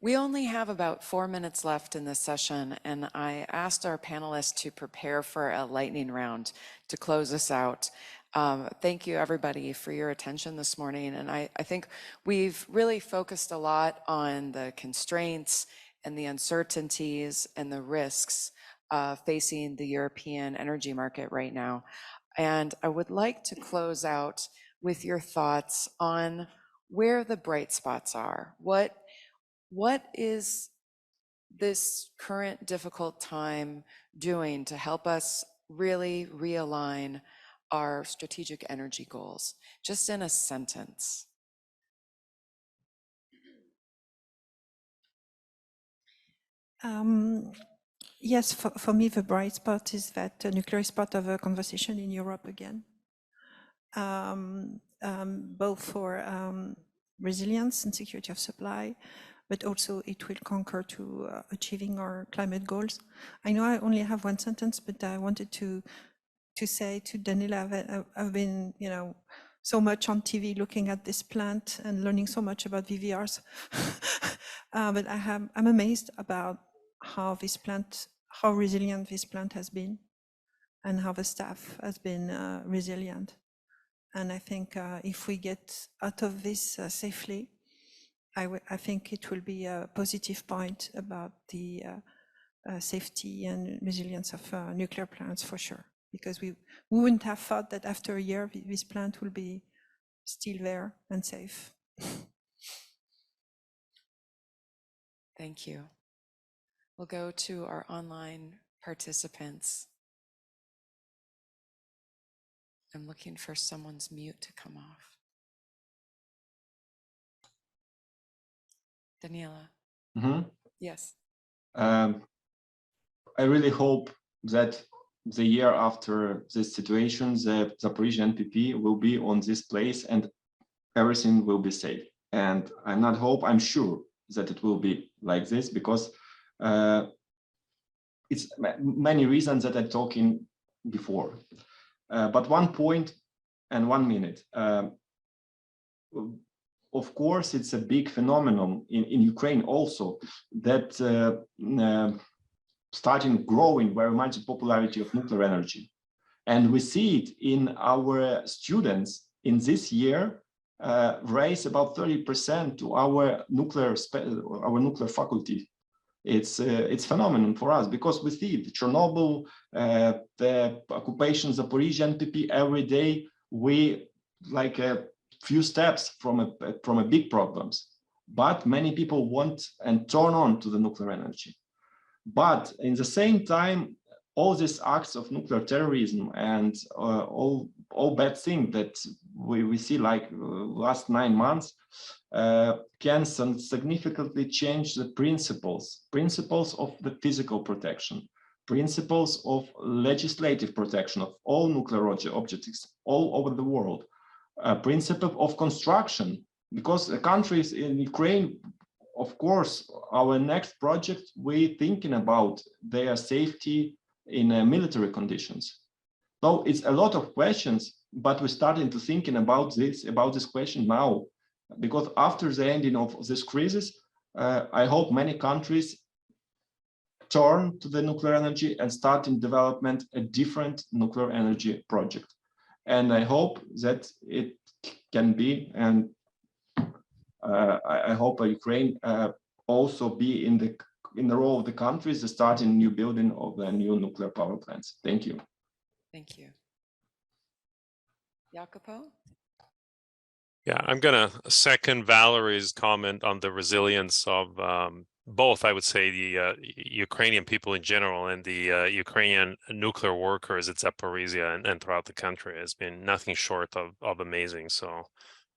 We only have about 4 minutes left in this session, and I asked our panelists to prepare for a lightning round to close us out. Thank you, everybody, for your attention this morning. And I think we've really focused a lot on the constraints and the uncertainties and the risks facing the European energy market right now. And I would like to close out with your thoughts on where the bright spots are. What is this current difficult time doing to help us really realign our strategic energy goals? Just in a sentence. Yes, for me, the bright spot is that nuclear is part of a conversation in Europe again, both for resilience and security of supply, but also it will conquer to achieving our climate goals. I know I only have one sentence, but I wanted to say to Danila that I've been, so much on TV looking at this plant and learning so much about VVRs. But I'm amazed about how resilient this plant has been and how the staff has been resilient. And I think if we get out of this safely, I think it will be a positive point about the safety and resilience of nuclear plants for sure. Because we wouldn't have thought that after a year, this plant will be still there and safe. Thank you. We'll go to our online participants. I'm looking for someone's mute to come off. Danila. Yes. I really hope that the year after this situation, the Zaporizhzhia NPP will be on this place and everything will be safe. And I'm sure that it will be like this because it's many reasons that I'm talking before. But 1 point and 1 minute. Of course, it's a big phenomenon in Ukraine also that starting growing very much the popularity of nuclear energy. And we see it in our students in this year, raise about 30% to our nuclear faculty. It's phenomenon for us because we see the Chernobyl, the occupation Zaporizhzhia NPP every day. We like a few steps from a big problems, but many people want and turn on to the nuclear energy. But in the same time, all these acts of nuclear terrorism and all bad things that we see like last 9 months can significantly change the principles of the physical protection, principles of legislative protection of all nuclear objects all over the world, principle of construction, because the countries in Ukraine, of course, our next project, we're thinking about their safety in military conditions. So it's a lot of questions, but we're starting to thinking about this question now, because after the ending of this crisis, I hope many countries turn to the nuclear energy and start in development a different nuclear energy project. And I hope that it can be, and I hope Ukraine also be in the role of the countries starting new building of the new nuclear power plants. Thank you. Thank you. Jacopo? Yeah, I'm going to second Valerie's comment on the resilience of both, I would say, the Ukrainian people in general and the Ukrainian nuclear workers at Zaporizhzhia and throughout the country has been nothing short of amazing. So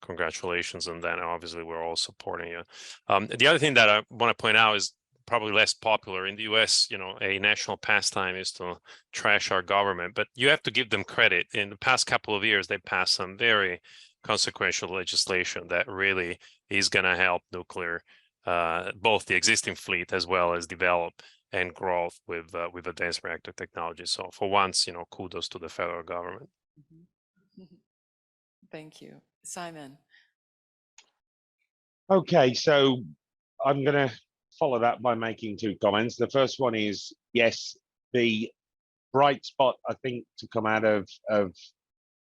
congratulations on that. And obviously, we're all supporting you. The other thing that I want to point out is probably less popular in the US. You know, a national pastime is to trash our government, but you have to give them credit. In the past couple of years, they passed some very consequential legislation that really is going to help nuclear, both the existing fleet as well as develop and growth with advanced reactor technology. So for once, you know, kudos to the federal government. Thank you. Simon. Okay, so I'm going to follow that by making two comments. The first one is, yes, the bright spot, I think, to come out of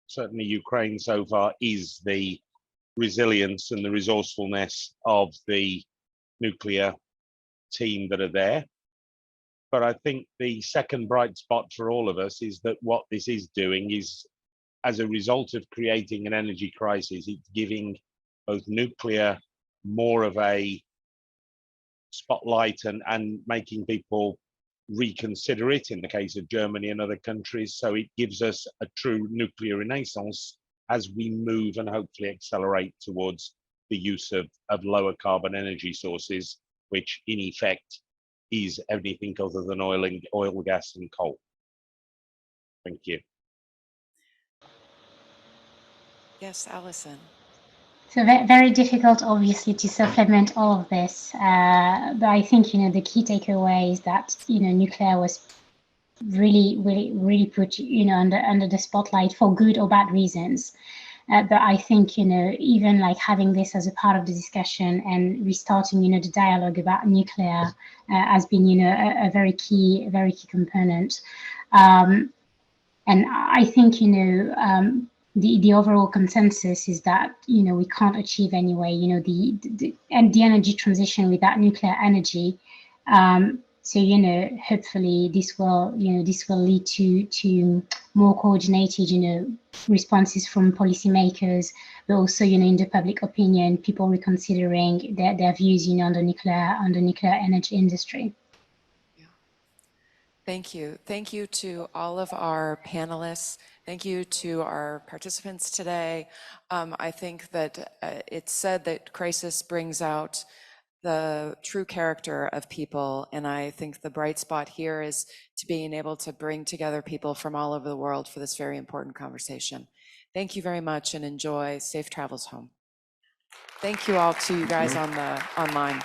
certainly Ukraine so far is the resilience and the resourcefulness of the nuclear team that are there. But I think the second bright spot for all of us is that what this is doing is, as a result of creating an energy crisis, it's giving both nuclear more of a spotlight and making people reconsider it in the case of Germany and other countries. So it gives us a true nuclear renaissance as we move and hopefully accelerate towards the use of lower carbon energy sources, which in effect is anything other than oil, gas and coal. Thank you. Yes, Alison. So very difficult, obviously, to supplement all of this. But I think, you know, the key takeaway is that, you know, nuclear was really put, you know, under the spotlight for good or bad reasons. But I think, you know, even like having this as a part of the discussion and restarting, you know, the dialogue about nuclear has been, you know, a very key component. And I think, you know, the overall consensus is that, you know, we can't achieve anyway, you know, the energy transition without nuclear energy. So, you know, hopefully this will lead to more coordinated, you know, responses from policymakers, but also, you know, in the public opinion, people reconsidering their views, you know, on the nuclear energy industry. Thank you. Thank you to all of our panelists. Thank you to our participants today. I think that it's said that crisis brings out the true character of people, and I think the bright spot here is to being able to bring together people from all over the world for this very important conversation. Thank you very much and enjoy safe travels home. Thank you all to you guys on the online.